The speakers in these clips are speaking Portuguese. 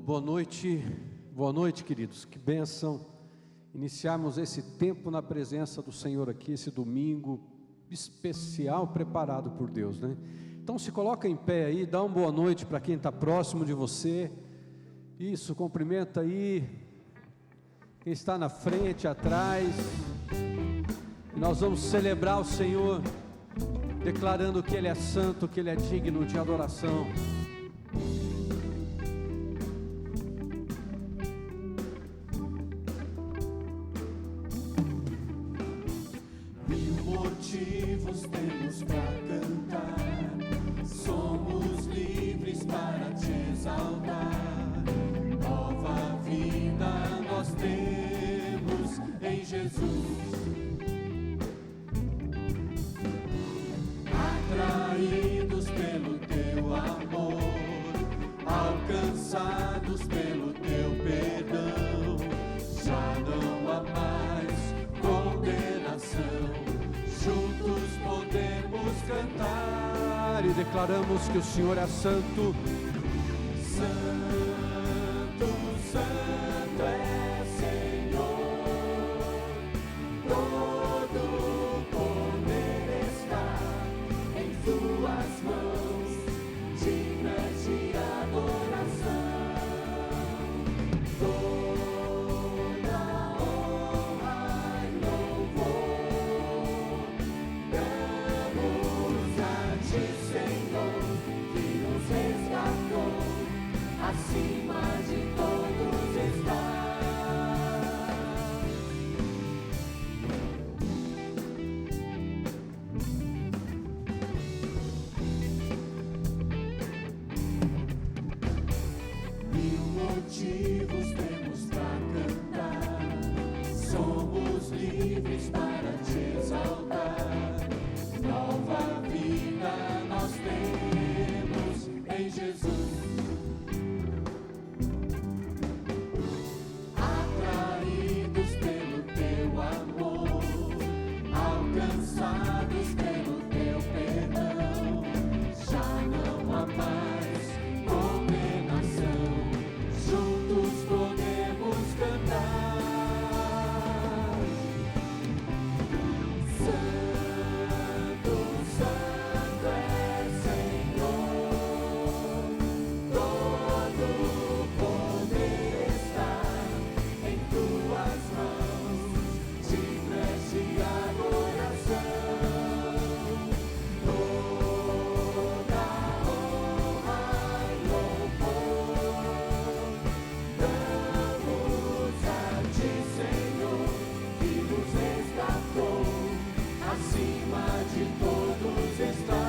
Boa noite, queridos. Que bênção iniciarmos esse tempo na presença do Senhor aqui, esse domingo especial preparado por Deus, né? Então se coloca em pé aí, dá uma boa noite para quem está próximo de você. Isso, cumprimenta aí quem está na frente, atrás. E nós vamos celebrar o Senhor, declarando que Ele é santo, que Ele é digno de adoração. Motivos temos para cantar, somos livres para te exaltar. Nova vida nós temos em Jesus, atraídos pelo teu amor, alcançados pelo teu perdão. Já não há mais condenação, juntos podemos cantar E declaramos que o Senhor é santo. Santo, santo é Senhor, todo o poder está em tuas mãos, dignas de adoração. Toda honra e louvor damos a ti, Senhor, que nos resgatou, acima de todos está. Mil motivos temos para cantar, somos livres para te exaltar. Nova vida nós temos em Jesus, atraídos pelo teu amor, alcançados pelo teu perdão. Já não há mais condenação, juntos podemos cantar. Santo, santo é Senhor, todo o poder está em tuas mãos, dignas de adoração. Toda honra e louvor damos a ti, Senhor, que nos resgatou, acima de todos estás.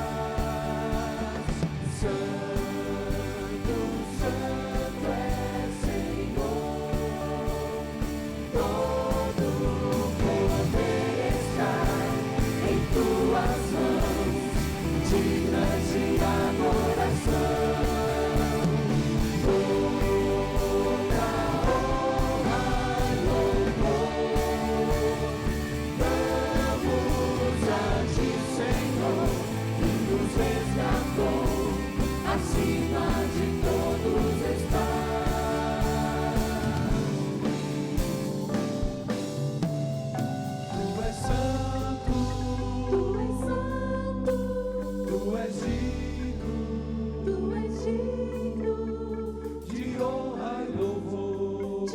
Santo, santo é Senhor, todo o poder está em tuas mãos, dignas de adoração. Toda honra e louvor damos a ti, Senhor, que nos resgatou, acima de todos está. Tu és santo, tu és santo, tu és digno, tu és digno de honra e louvor,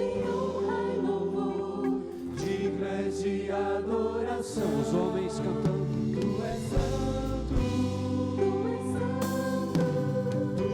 digno és de adoração. Os homens cantando. Tu és santo, tu és santo, tu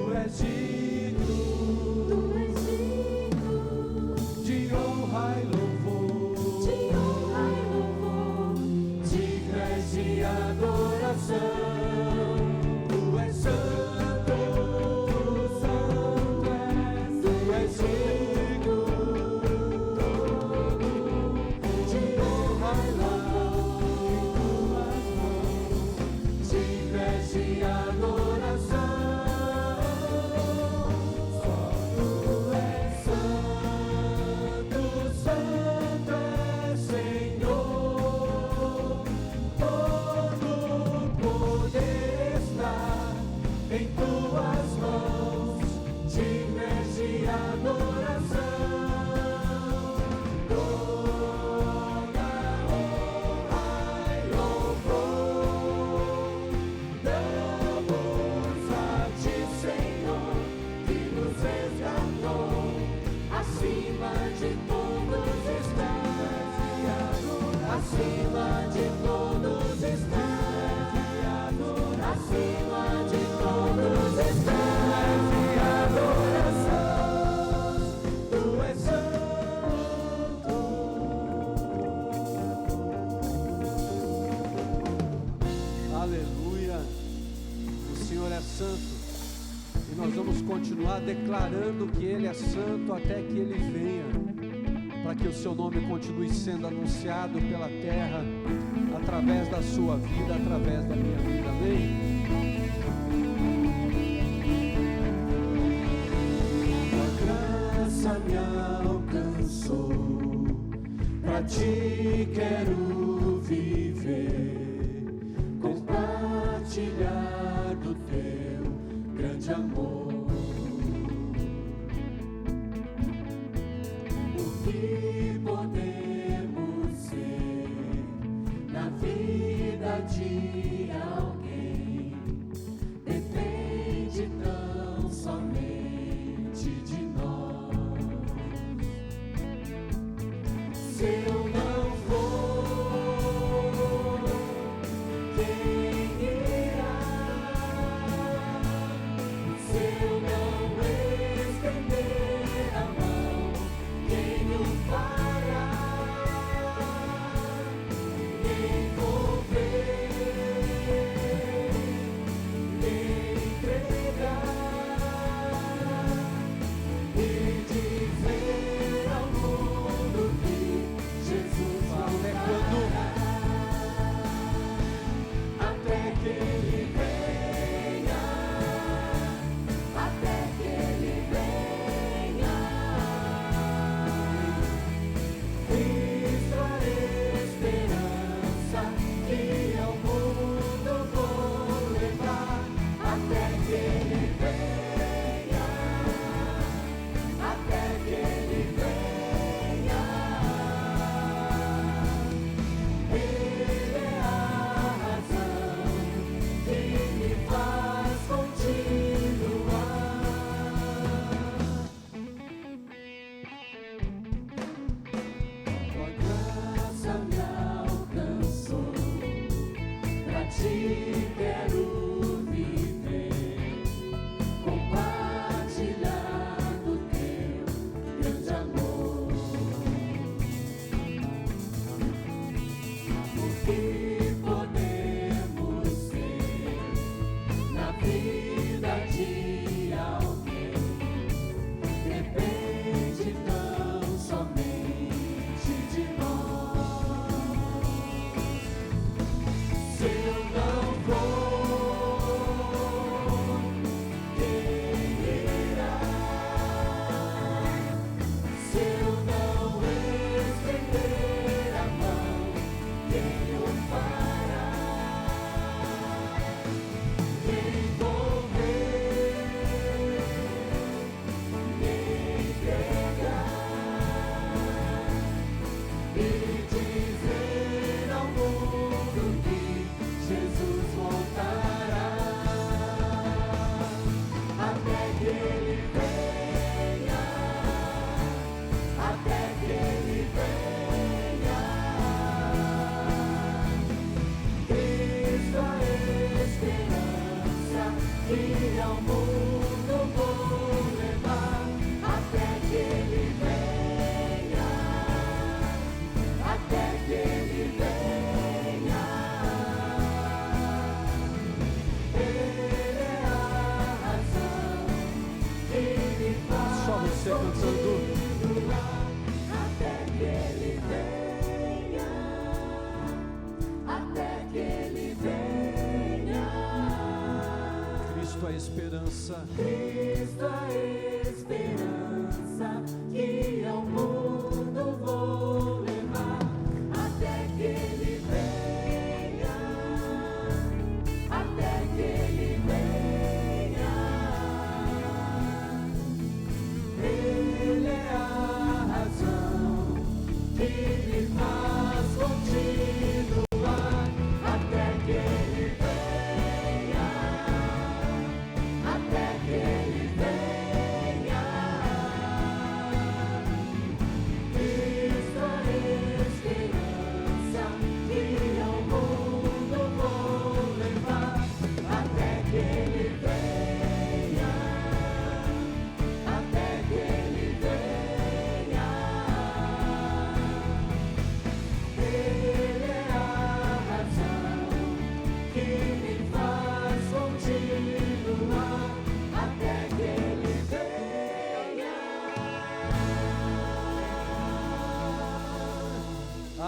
E nós vamos continuar declarando que Ele é santo até que Ele venha, para que o seu nome continue sendo anunciado pela terra, através da sua vida, através da minha vida. Amém? Me alcançou, pra ti quero viver, compartilhar do teu grande amor. O que podemos ser na vida de alguém depende tão somente de nós. Se eu não for, quem irá? Se eu não estender a mão, quem o fará? Quem for ver, quem entregar e dizer ao mundo que Jesus voltará, até que Ele venha, até que Ele venha. Cristo a esperança que ao mundo vou levar, até que Ele venha, até que Ele venha. Ele é a razão que me faz continuar. Tua graça me alcançou, pra ti quero viver, compartilhar do teu grande amor. O que podemos ser na vida de alguém depende tão somente de nós. Se eu não for, quem irá? Se eu não estender a mão, quem o fará? Quem for ver, quem entregar e dizer ao mundo que Jesus voltará, até que Ele venha, até que Ele venha. Cristo a esperança que ao mundo vou levar, até que Ele venha, até que Ele venha. Ele é a razão que me faz Só você cantando. continuar, até que Ele venha, até que Ele venha. Cristo é a esperança. Cristo a esperança que ao mundo vou levar, até que Ele venha, até que Ele venha. Ele é a razão que me faz continuar, até que Ele venha, até que Ele venha.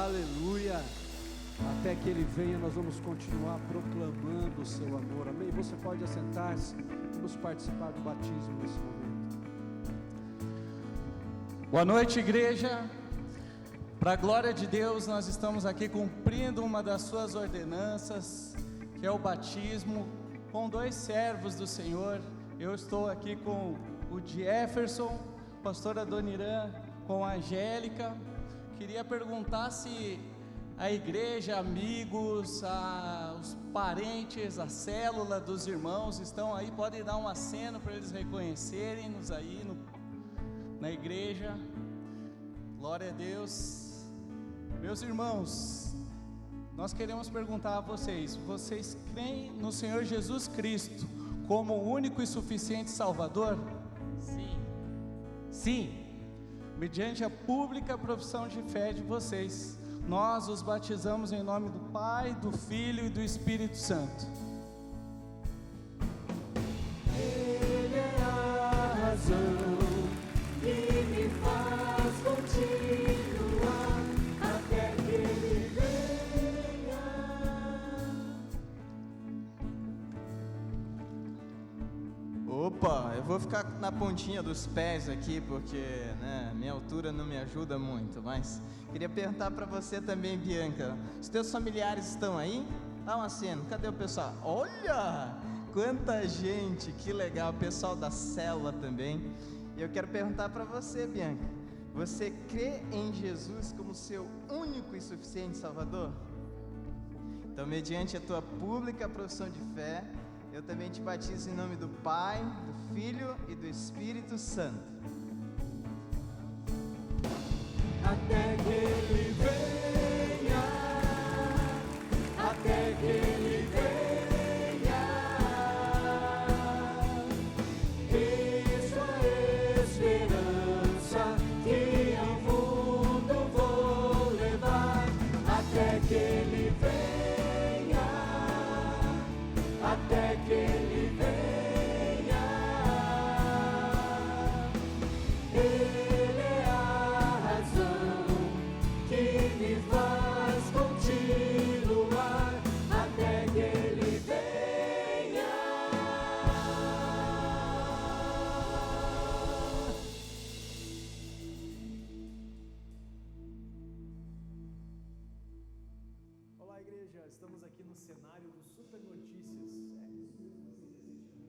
Aleluia. Até que Ele venha, nós vamos continuar proclamando o seu amor. Amém? Você pode assentar-se. Vamos participar do batismo nesse momento. Boa noite, igreja. Para a glória de Deus, nós estamos aqui cumprindo uma das suas ordenanças, que é o batismo, com 2 servos do Senhor. Eu estou aqui com o Jefferson, pastora Dona Irã, com a Angélica. Queria perguntar se a igreja, amigos, os parentes, a célula dos irmãos estão aí, podem dar um aceno para eles reconhecerem-nos aí na igreja. Glória a Deus. Meus irmãos, nós queremos perguntar a vocês: vocês creem no Senhor Jesus Cristo como o único e suficiente Salvador? Sim. Sim. Mediante a pública profissão de fé de vocês, nós os batizamos em nome do Pai, do Filho e do Espírito Santo. Ele é a razão que me faz continuar até que Ele venha. Opa, eu vou ficar na pontinha dos pés aqui, porque minha altura não me ajuda muito, mas queria perguntar para você também, Bianca, os teus familiares estão aí? Dá um aceno, cadê o pessoal? Olha, quanta gente, que legal, o pessoal da célula também. E eu quero perguntar para você, Bianca, você crê em Jesus como seu único e suficiente Salvador? Então, mediante a tua pública profissão de fé, eu também te batizo em nome do Pai, do Filho e do Espírito Santo. Até que Ele venha, até que Ele venha. Isso é esperança que ao mundo vou levar. Até que Ele venha, até que Ele venha. Ele é a razão que me faz continuar até que Ele venha. Olá, igreja, estamos aqui no cenário do Super Notícias.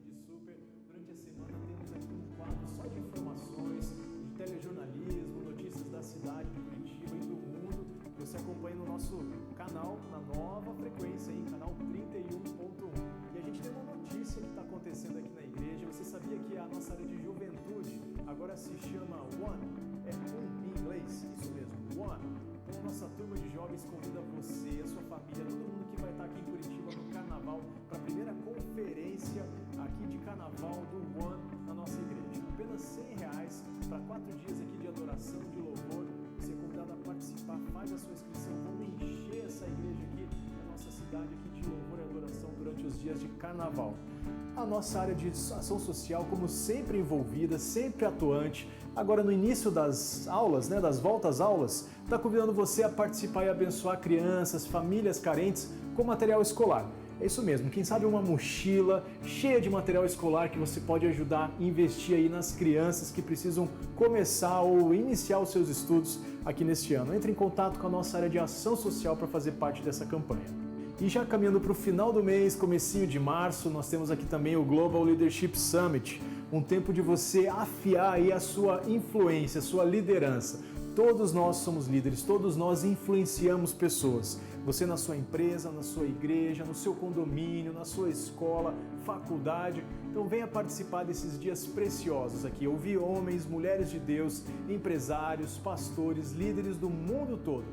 De Super, durante a semana temos aqui um quadro só de informações, de telejornalismo, notícias da cidade de Curitiba e do mundo. Você acompanha no nosso canal, na nova frequência aí, canal 31.1. E a gente tem uma notícia que está acontecendo aqui na igreja. Você sabia que a nossa área de juventude agora se chama One? É em inglês, isso mesmo, One. Então a nossa turma de jovens convida você, a sua família, todo mundo que vai estar aqui em Curitiba no Carnaval, para a primeira conferência aqui de Carnaval do One na nossa igreja. Apenas R$100 para 4 dias aqui de adoração, de louvor. Você é convidado a participar, faz a sua inscrição, vamos encher essa igreja aqui, a nossa cidade aqui de louvor e adoração durante os dias de Carnaval. A nossa área de ação social, como sempre envolvida, sempre atuante, agora no início das aulas, das voltas às aulas, está convidando você a participar e abençoar crianças, famílias carentes com material escolar. É isso mesmo, quem sabe uma mochila cheia de material escolar que você pode ajudar a investir aí nas crianças que precisam começar ou iniciar os seus estudos aqui neste ano. Entre em contato com a nossa área de ação social para fazer parte dessa campanha. E já caminhando para o final do mês, comecinho de março, nós temos aqui também o Global Leadership Summit, um tempo de você afiar aí a sua influência, a sua liderança. Todos nós somos líderes, todos nós influenciamos pessoas. Você na sua empresa, na sua igreja, no seu condomínio, na sua escola, faculdade. Então venha participar desses dias preciosos aqui. Ouvir homens, mulheres de Deus, empresários, pastores, líderes do mundo todo.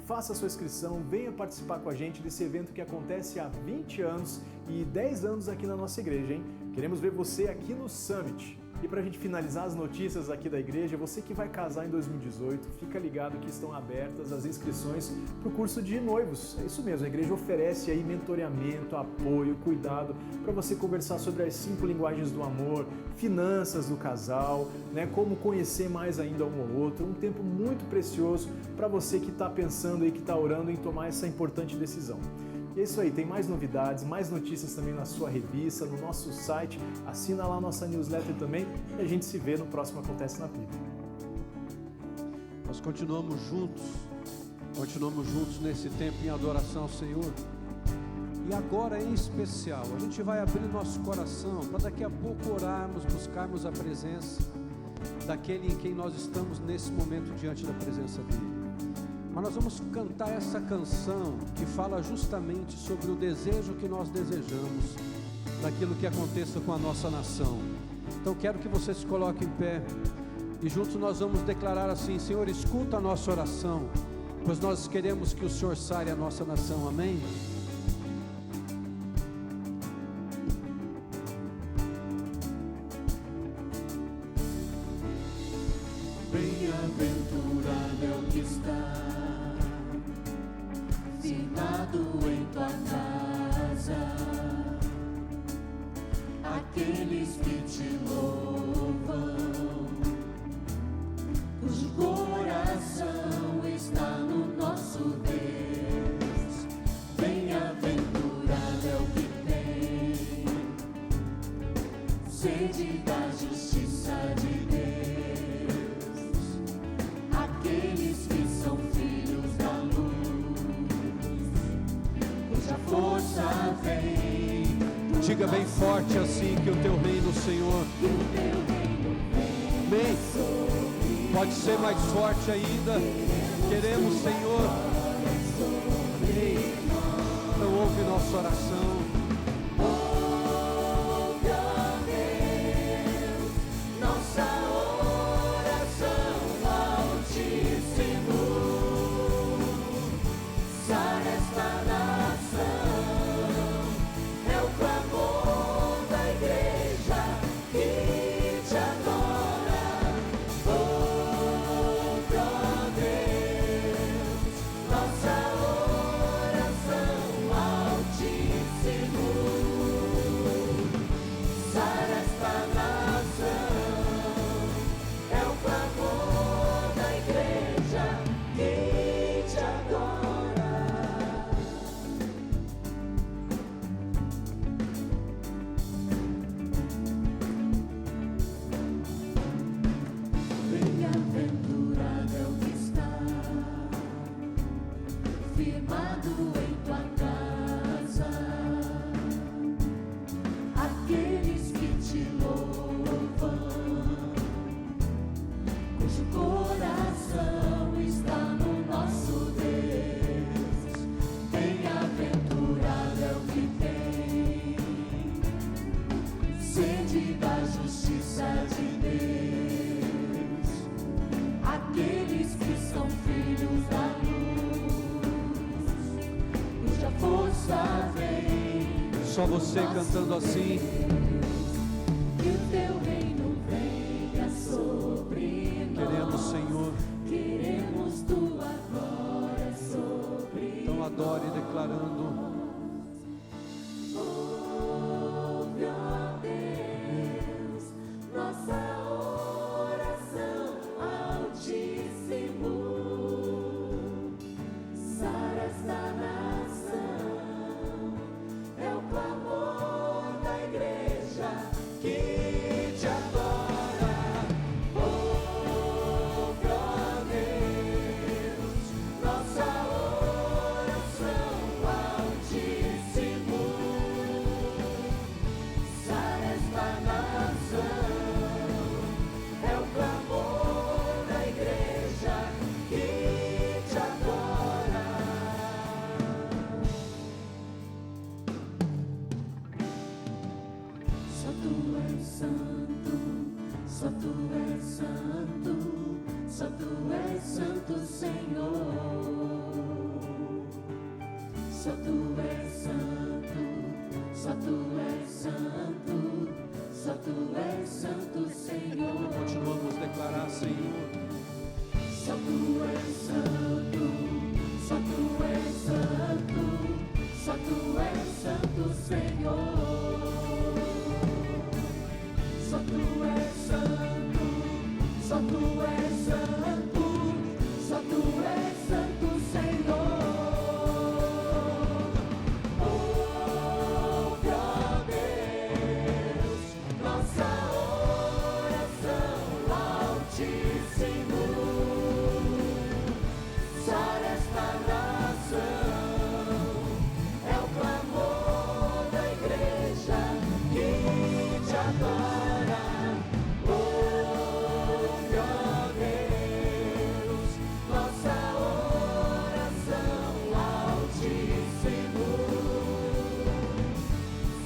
Faça a sua inscrição, venha participar com a gente desse evento que acontece há 20 anos e 10 anos aqui na nossa igreja, hein? Queremos ver você aqui no Summit. E para a gente finalizar as notícias aqui da igreja, você que vai casar em 2018, fica ligado que estão abertas as inscrições para o curso de noivos. É isso mesmo, a igreja oferece aí mentoreamento, apoio, cuidado para você conversar sobre as 5 linguagens do amor, finanças do casal, né, como conhecer mais ainda um ao outro. Um tempo muito precioso para você que está pensando e que está orando em tomar essa importante decisão. E é isso aí, tem mais novidades, mais notícias também na sua revista, no nosso site. Assina lá a nossa newsletter também e a gente se vê no próximo Acontece na PIB. Nós continuamos juntos nesse tempo em adoração ao Senhor. E agora em especial, a gente vai abrir nosso coração para daqui a pouco orarmos, buscarmos a presença daquele em quem nós estamos nesse momento diante da presença dele. Mas nós vamos cantar essa canção que fala justamente sobre o desejo que nós desejamos daquilo que aconteça com a nossa nação. Então quero que você se coloque em pé e juntos nós vamos declarar assim: Senhor, escuta a nossa oração, pois nós queremos que o Senhor sare a nossa nação. Amém? Bem-aventurado é o que está firmado em tua casa, aqueles que te louvam, cujo coração está no nosso Deus. Bem-aventurado é o que tem sede da justiça de Deus. Diga bem forte assim que o teu reino, Senhor. Amém. Pode ser mais forte ainda. Queremos, Senhor. Amém. Então ouve nossa oração. Só você cantando assim. Que o teu reino venha sobre nós. Queremos, Senhor. Queremos tua glória sobre nós. Então adore declarando. Ouve, ó Deus, nossa oração, Altíssimo. Sara esta nação. É o clamor da igreja que te adora. Ouve, ó Deus, nossa oração, Altíssimo. Sara esta nação. É o clamor da igreja que te adora. Só tu és santo, só tu és santo, só tu és santo, Senhor. Só tu és santo, só tu és santo, só tu és santo, Senhor. só tu és santo, só tu és santo, Senhor. Ouve, ó Deus, nossa oração, Altíssimo. Sara esta nação, é o clamor da igreja que te adora. Ouve, ó Deus, nossa oração, Altíssimo.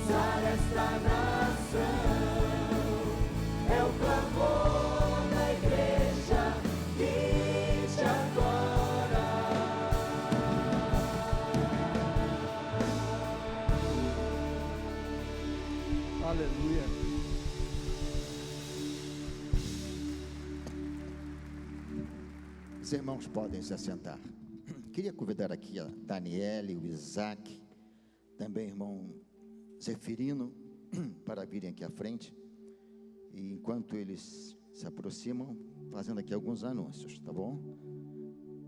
Sara esta nação, é o clamor da igreja que te adora. Aleluia. Os irmãos podem se assentar. Queria convidar aqui a Daniele, o Isaac, também o irmão Zeferino, para virem aqui à frente. E enquanto eles se aproximam, fazendo aqui alguns anúncios, tá bom?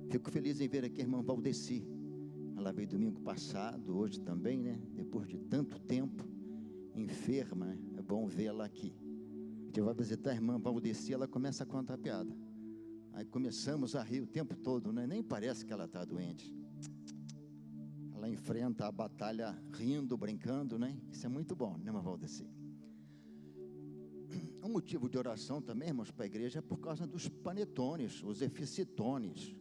Fico feliz em ver aqui a irmã Valdeci. Ela veio domingo passado, hoje também, né? Depois de tanto tempo, enferma, né? É bom vê-la aqui. A gente vai visitar a irmã Valdeci, ela começa a contar piada. Aí começamos a rir o tempo todo, né? Nem parece que ela está doente. Ela enfrenta a batalha rindo, brincando, né? Isso é muito bom, né, irmã Valdeci? Um motivo de oração também, irmãos, para a igreja é por causa dos panetones, os eficitones.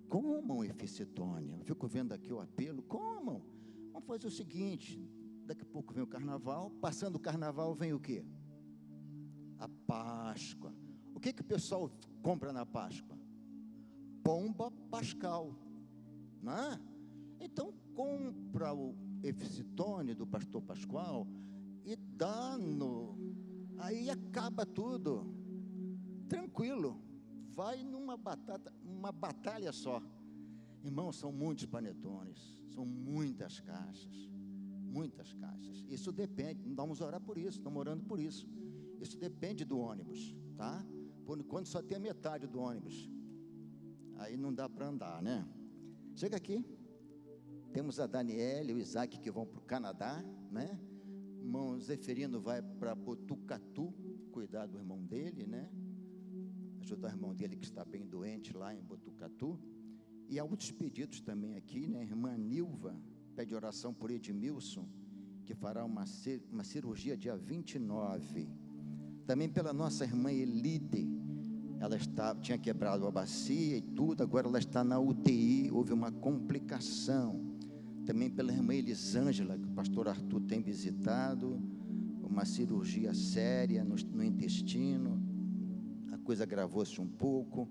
Comam eficitone. Eu fico vendo aqui o apelo, comam. Vamos fazer o seguinte, daqui a pouco vem o carnaval, passando o carnaval vem o quê? A Páscoa. O que o pessoal compra na Páscoa? Pomba pascal, não é? Então compra o eficitone do pastor Pascoal e dá no... Aí acaba tudo, tranquilo, vai uma batalha só. Irmãos, são muitos panetones, são muitas caixas, isso depende, não vamos orar por isso, estamos orando por isso. Isso depende do ônibus, tá? Por enquanto só tem a metade do ônibus, aí não dá para andar, né? Chega aqui, temos a Daniela e o Isaac que vão para o Canadá, né? O irmão Zeferino vai para Botucatu, cuidar do irmão dele, né? Ajudar o irmão dele que está bem doente lá em Botucatu. E há outros pedidos também aqui, né? Irmã Nilva pede oração por Edmilson, que fará uma cirurgia dia 29. Também pela nossa irmã Elide, ela tinha quebrado a bacia e tudo, agora ela está na UTI, houve uma complicação. Também pela irmã Elisângela, que o pastor Arthur tem visitado, uma cirurgia séria no intestino, a coisa agravou-se um pouco.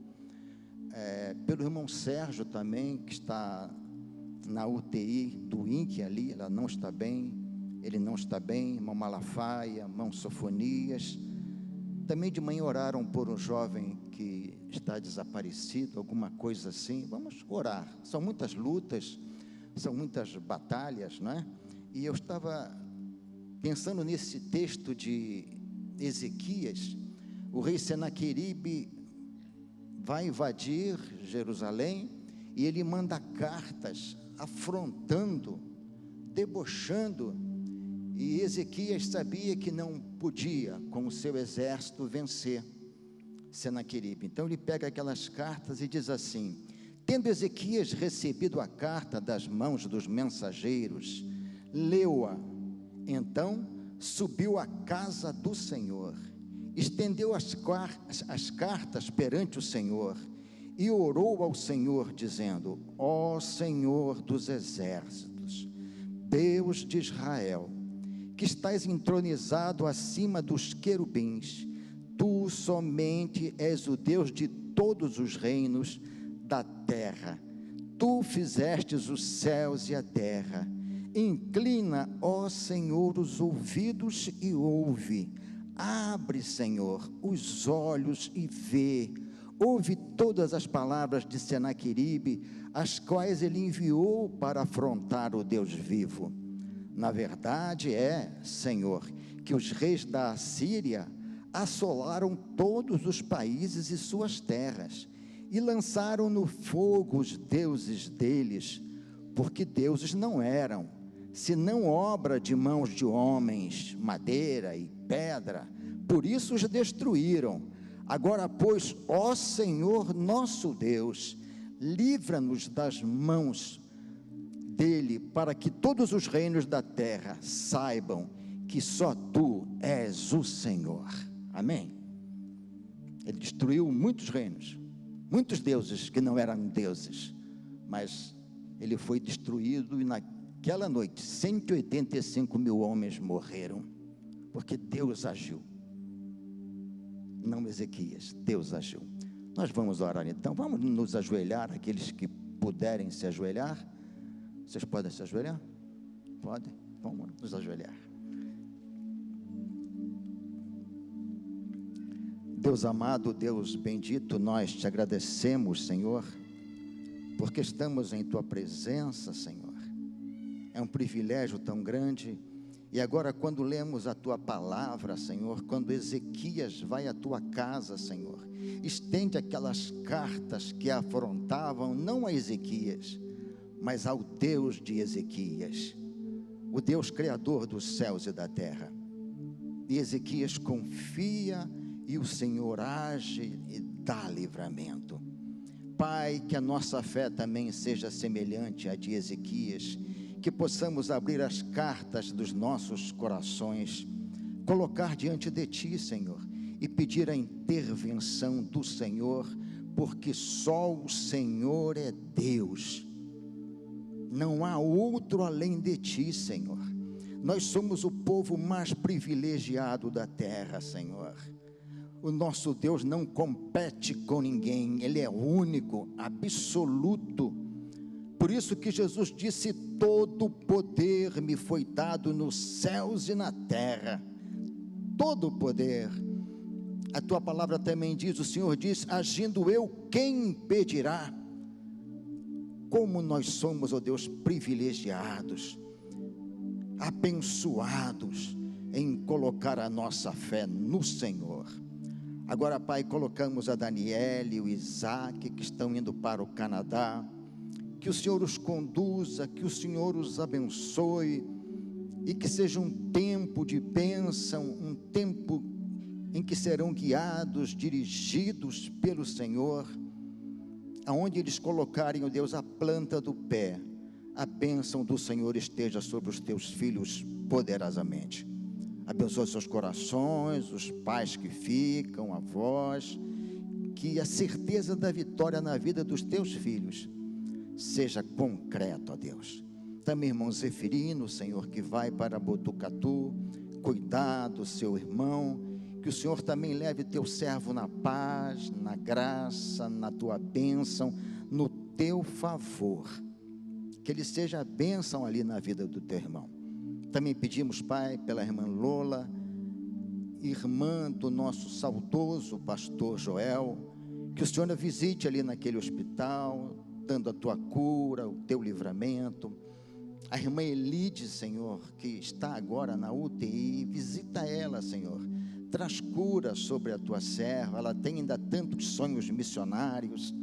Pelo irmão Sérgio também, que está na UTI do INC ali, ela não está bem, ele não está bem, irmão Malafaia, irmão Sofonias. Também de manhã oraram por um jovem que está desaparecido, alguma coisa assim. Vamos orar, são muitas lutas, são muitas batalhas, não é? E eu estava pensando nesse texto de Ezequias. O rei Senaqueribe vai invadir Jerusalém e ele manda cartas afrontando, debochando, e Ezequias sabia que não podia com o seu exército vencer Senaqueribe. Então ele pega aquelas cartas e diz assim: tendo Ezequias recebido a carta das mãos dos mensageiros, leu-a, então subiu à casa do Senhor, estendeu as cartas perante o Senhor e orou ao Senhor, dizendo: ó Senhor dos exércitos, Deus de Israel, que estás entronizado acima dos querubins, tu somente és o Deus de todos os reinos da terra. Tu fizestes os céus e a terra. Inclina, ó Senhor, os ouvidos e ouve. Abre, Senhor, os olhos e vê. Ouve todas as palavras de Senaqueribe, as quais ele enviou para afrontar o Deus vivo. Na verdade Senhor, que os reis da Assíria assolaram todos os países e suas terras, e lançaram no fogo os deuses deles, porque deuses não eram, senão obra de mãos de homens, madeira e pedra, por isso os destruíram. Agora, pois, ó Senhor nosso Deus, livra-nos das mãos dele, para que todos os reinos da terra saibam que só tu és o Senhor. Amém? Ele destruiu muitos reinos, muitos deuses que não eram deuses, mas ele foi destruído, e naquela noite 185 mil homens morreram, porque Deus agiu. Não Ezequias, Deus agiu. Nós vamos orar então, vamos nos ajoelhar, aqueles que puderem se ajoelhar. Vocês podem se ajoelhar? Podem? Vamos nos ajoelhar. Deus amado, Deus bendito, nós te agradecemos, Senhor, porque estamos em tua presença, Senhor. É um privilégio tão grande. E agora, quando lemos a tua palavra, Senhor, quando Ezequias vai à tua casa, Senhor, estende aquelas cartas que afrontavam não a Ezequias, mas ao Deus de Ezequias, o Deus criador dos céus e da terra. E Ezequias confia, e o Senhor age e dá livramento. Pai, que a nossa fé também seja semelhante à de Ezequias, que possamos abrir as cartas dos nossos corações, colocar diante de Ti, Senhor, e pedir a intervenção do Senhor, porque só o Senhor é Deus, não há outro além de Ti, Senhor. Nós somos o povo mais privilegiado da terra, Senhor. O nosso Deus não compete com ninguém, Ele é único, absoluto. Por isso que Jesus disse: todo poder me foi dado nos céus e na terra. Todo poder. A tua palavra também diz, o Senhor diz: agindo eu, quem impedirá? Como nós somos, ó Deus, privilegiados, abençoados em colocar a nossa fé no Senhor. Agora, Pai, colocamos a Daniele e o Isaac, que estão indo para o Canadá. Que o Senhor os conduza, que o Senhor os abençoe, e que seja um tempo de bênção, um tempo em que serão guiados, dirigidos pelo Senhor. Aonde eles colocarem, ó Deus, a planta do pé, a bênção do Senhor esteja sobre os teus filhos poderosamente. Abençoe seus corações, os pais que ficam, avós, que a certeza da vitória na vida dos teus filhos seja concreto, ó Deus. Também irmão Zeferino, Senhor, que vai para Botucatu, cuidar do seu irmão, que o Senhor também leve teu servo na paz, na graça, na tua bênção, no teu favor, que ele seja a bênção ali na vida do teu irmão. Também pedimos, Pai, pela irmã Lola, irmã do nosso saudoso pastor Joel, que o Senhor a visite ali naquele hospital, dando a tua cura, o teu livramento. A irmã Elide, Senhor, que está agora na UTI, visita ela, Senhor, traz cura sobre a tua serva, ela tem ainda tantos sonhos missionários,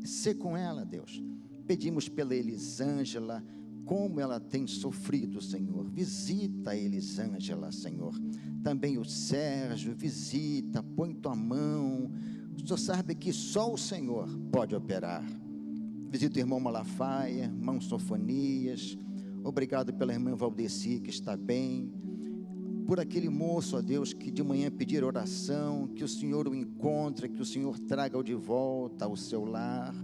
sê com ela, Deus. Pedimos pela Elisângela, como ela tem sofrido, Senhor, visita a Elisângela, Senhor. Também o Sérgio, visita, põe tua mão. O Senhor sabe que só o Senhor pode operar. Visita o irmão Malafaia, irmão Sofonias. Obrigado pela irmã Valdeci, que está bem. Por aquele moço, ó Deus, que de manhã pedir oração, que o Senhor o encontre, que o Senhor traga-o de volta ao seu lar.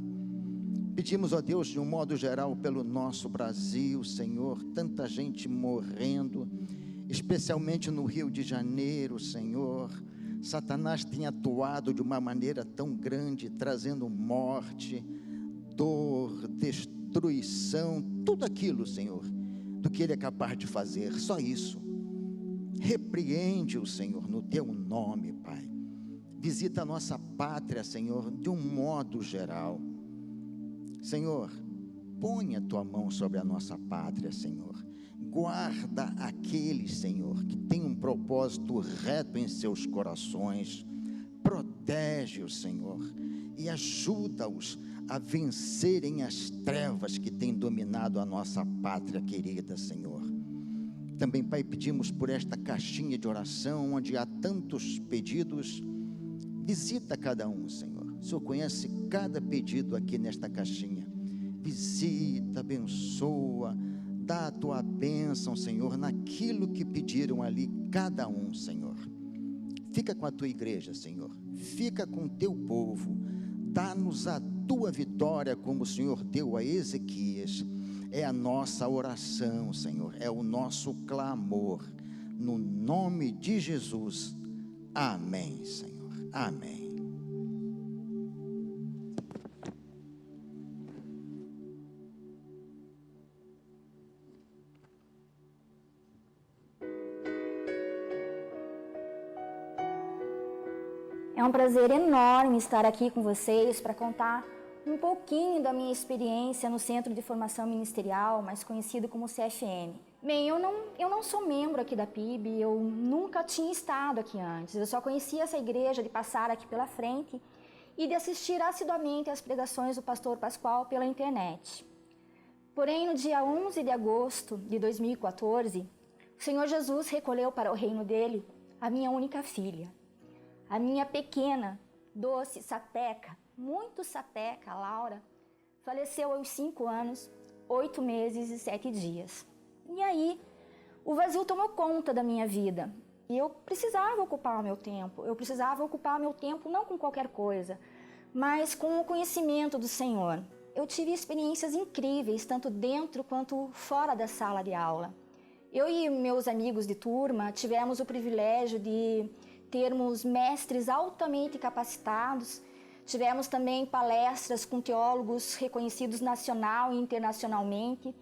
Pedimos, ó Deus, de um modo geral, pelo nosso Brasil, Senhor, tanta gente morrendo, especialmente no Rio de Janeiro, Senhor. Satanás tem atuado de uma maneira tão grande, trazendo morte, dor, destruição, tudo aquilo, Senhor, do que ele é capaz de fazer, só isso. Repreende-o, Senhor, no teu nome, Pai. Visita a nossa pátria, Senhor, de um modo geral. Senhor, põe a tua mão sobre a nossa pátria, Senhor. Guarda aqueles, Senhor, que têm um propósito reto em seus corações. Protege-os, Senhor, e ajuda-os a vencerem as trevas que têm dominado a nossa pátria querida, Senhor. Também, Pai, pedimos por esta caixinha de oração, onde há tantos pedidos. Visita cada um, Senhor. O Senhor conhece cada pedido aqui nesta caixinha. Visita, abençoa, dá a tua bênção, Senhor, naquilo que pediram ali, cada um, Senhor. Fica com a tua igreja, Senhor. Fica com o teu povo. Dá-nos a tua vitória, como o Senhor deu a Ezequias. É a nossa oração, Senhor. É o nosso clamor. No nome de Jesus. Amém, Senhor. Amém. É um prazer enorme estar aqui com vocês para contar um pouquinho da minha experiência no Centro de Formação Ministerial, mais conhecido como CFM. Bem, eu não sou membro aqui da PIB, eu nunca tinha estado aqui antes, eu só conhecia essa igreja de passar aqui pela frente e de assistir assiduamente às pregações do pastor Pascoal pela internet. Porém, no dia 11 de agosto de 2014, o Senhor Jesus recolheu para o reino dele a minha única filha. A minha pequena, doce, sapeca, muito sapeca, Laura, faleceu aos 5 anos, 8 meses e 7 dias. E aí, o vazio tomou conta da minha vida. E eu precisava ocupar o meu tempo. Eu precisava ocupar o meu tempo não com qualquer coisa, mas com o conhecimento do Senhor. Eu tive experiências incríveis, tanto dentro quanto fora da sala de aula. Eu e meus amigos de turma tivemos o privilégio de termos mestres altamente capacitados, tivemos também palestras com teólogos reconhecidos nacional e internacionalmente.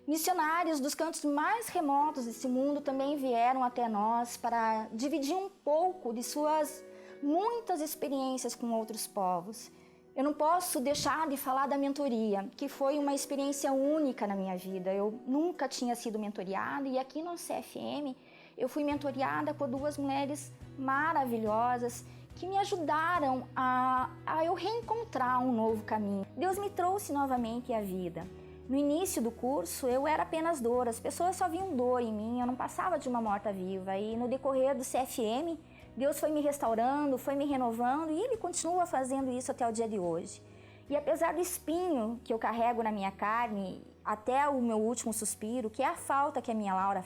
Missionários dos cantos mais remotos desse mundo também vieram até nós para dividir um pouco de suas muitas experiências com outros povos. Eu não posso deixar de falar da mentoria, que foi uma experiência única na minha vida. Eu nunca tinha sido mentoriada e aqui no CFM eu fui mentoriada por 2 mulheres maravilhosas que me ajudaram a eu reencontrar um novo caminho. Deus me trouxe novamente à vida. No início do curso eu era apenas dor, as pessoas só viam dor em mim, eu não passava de uma morta-viva. E no decorrer do CFM, Deus foi me restaurando, foi me renovando e Ele continua fazendo isso até o dia de hoje. E apesar do espinho que eu carrego na minha carne até o meu último suspiro, que é a falta que a minha Laura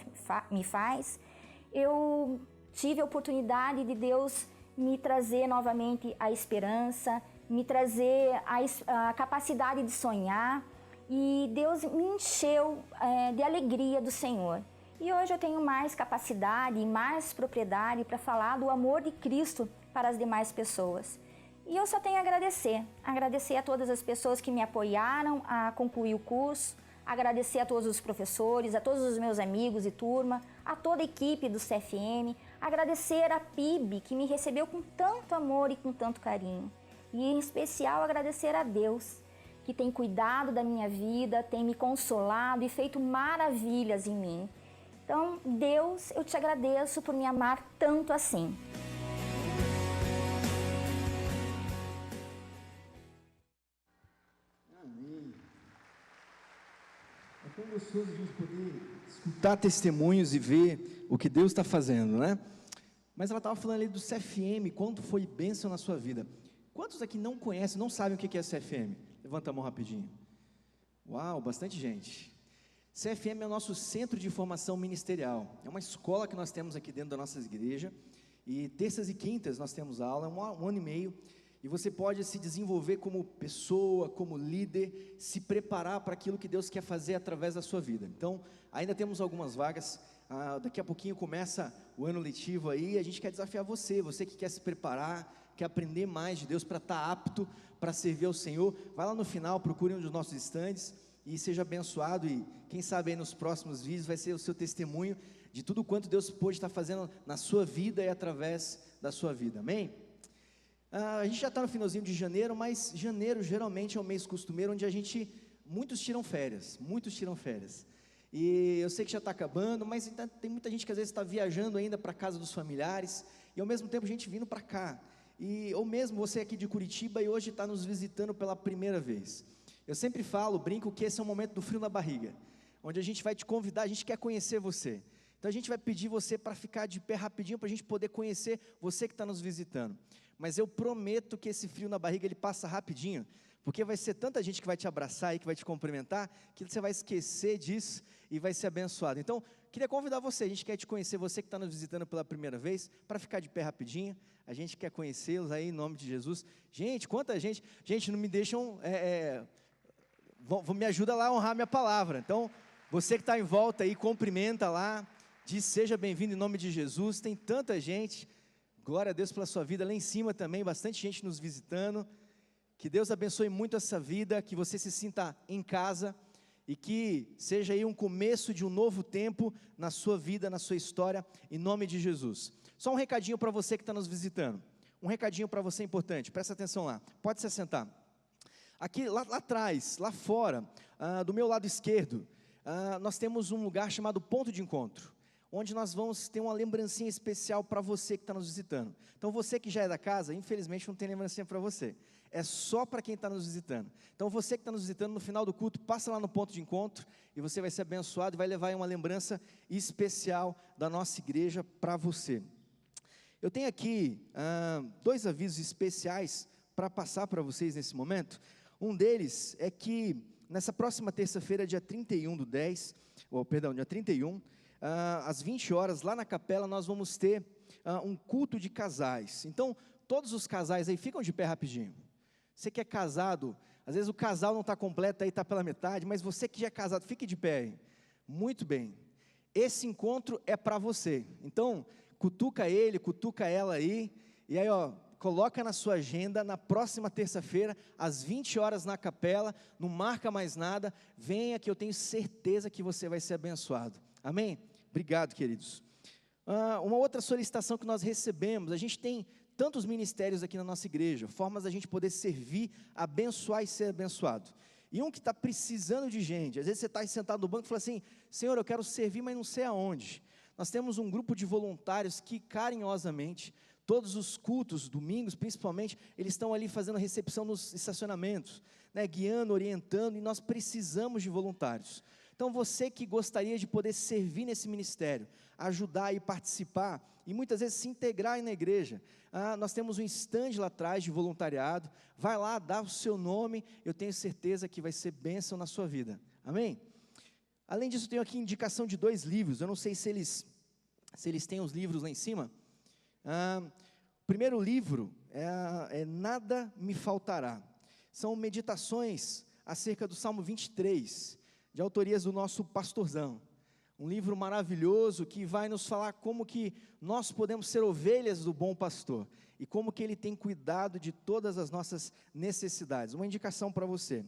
me faz, eu tive a oportunidade de Deus me trazer novamente a esperança, me trazer a capacidade de sonhar, e Deus me encheu de alegria do Senhor. E hoje eu tenho mais capacidade e mais propriedade para falar do amor de Cristo para as demais pessoas. E eu só tenho a agradecer a todas as pessoas que me apoiaram a concluir o curso, agradecer a todos os professores, a todos os meus amigos de turma, a toda a equipe do CFM, agradecer a PIB, que me recebeu com tanto amor e com tanto carinho. E em especial agradecer a Deus, que tem cuidado da minha vida, tem me consolado e feito maravilhas em mim. Então, Deus, eu te agradeço por me amar tanto assim. É tão gostoso a gente poder escutar testemunhos e ver o que Deus está fazendo, né? Mas ela estava falando ali do CFM, quanto foi bênção na sua vida. Quantos aqui não conhecem, não sabem o que é CFM? Levanta a mão rapidinho. Uau, bastante gente. CFM é o nosso Centro de Formação Ministerial. É uma escola que nós temos aqui dentro da nossa igreja. E terças e quintas nós temos aula, um ano e meio. E você pode se desenvolver como pessoa, como líder, se preparar para aquilo que Deus quer fazer através da sua vida. Então, ainda temos algumas vagas, daqui a pouquinho começa o ano letivo aí, a gente quer desafiar você que quer se preparar, quer aprender mais de Deus para estar apto para servir ao Senhor. Vai lá no final, procure um dos nossos estandes e seja abençoado, e quem sabe aí nos próximos vídeos vai ser o seu testemunho de tudo quanto Deus pode estar fazendo na sua vida e através da sua vida, amém? A gente já está no finalzinho de janeiro, mas janeiro geralmente é um mês costumeiro onde muitos tiram férias, E eu sei que já está acabando, mas ainda tem muita gente que às vezes está viajando ainda para a casa dos familiares, e ao mesmo tempo gente vindo para cá. Ou mesmo você aqui de Curitiba e hoje está nos visitando pela primeira vez. Eu sempre falo, brinco que esse é o momento do frio na barriga, onde a gente vai te convidar, a gente quer conhecer você. Então a gente vai pedir você para ficar de pé rapidinho, para a gente poder conhecer você que está nos visitando. Mas eu prometo que esse frio na barriga ele passa rapidinho, porque vai ser tanta gente que vai te abraçar e que vai te cumprimentar, que você vai esquecer disso e vai ser abençoado. Então, queria convidar você, a gente quer te conhecer, você que está nos visitando pela primeira vez, para ficar de pé rapidinho, a gente quer conhecê-los aí em nome de Jesus. Gente, quanta gente, não me deixam, me ajuda lá a honrar minha palavra. Então, você que está em volta aí, cumprimenta lá, diz seja bem-vindo em nome de Jesus, tem tanta gente, glória a Deus pela sua vida, lá em cima também, bastante gente nos visitando, que Deus abençoe muito essa vida, que você se sinta em casa, e que seja aí um começo de um novo tempo na sua vida, na sua história, em nome de Jesus. Só um recadinho para você que está nos visitando, um recadinho para você importante, presta atenção lá, pode se assentar. Aqui, lá atrás, lá fora, do meu lado esquerdo, nós temos um lugar chamado Ponto de Encontro, onde nós vamos ter uma lembrancinha especial para você que está nos visitando. Então você que já é da casa, infelizmente não tem lembrancinha para você, é só para quem está nos visitando. Então você que está nos visitando, no final do culto, passa lá no Ponto de Encontro, e você vai ser abençoado, e vai levar aí uma lembrança especial da nossa igreja para você. Eu tenho aqui 2 avisos especiais para passar para vocês nesse momento. Um deles é que nessa próxima terça-feira, dia 31 do 10, dia 31, às 20 horas, lá na capela, nós vamos ter um culto de casais. Então, todos os casais aí, ficam de pé rapidinho. Você que é casado, às vezes o casal não está completo, aí está pela metade, mas você que já é casado, fique de pé aí. Muito bem. Esse encontro é para você. Então, cutuca ele, cutuca ela aí, e aí, coloca na sua agenda, na próxima terça-feira, às 20 horas na capela, não marca mais nada, venha que eu tenho certeza que você vai ser abençoado. Amém? Obrigado, queridos. Uma outra solicitação que nós recebemos, a gente tem tantos ministérios aqui na nossa igreja, formas da gente poder servir, abençoar e ser abençoado. E um que está precisando de gente, às vezes você está aí sentado no banco e fala assim, Senhor, eu quero servir, mas não sei aonde. Nós temos um grupo de voluntários que carinhosamente, todos os cultos, domingos principalmente, eles estão ali fazendo a recepção nos estacionamentos, né, guiando, orientando, e nós precisamos de voluntários. Então você que gostaria de poder servir nesse ministério, ajudar e participar, e muitas vezes se integrar aí na igreja, nós temos um stand lá atrás de voluntariado, vai lá, dá o seu nome, eu tenho certeza que vai ser bênção na sua vida, amém? Além disso, eu tenho aqui indicação de 2 livros, eu não sei se eles têm os livros lá em cima. O primeiro livro é Nada Me Faltará, são meditações acerca do Salmo 23, de autorias do nosso pastorzão, um livro maravilhoso que vai nos falar como que nós podemos ser ovelhas do bom pastor, e como que ele tem cuidado de todas as nossas necessidades, uma indicação para você.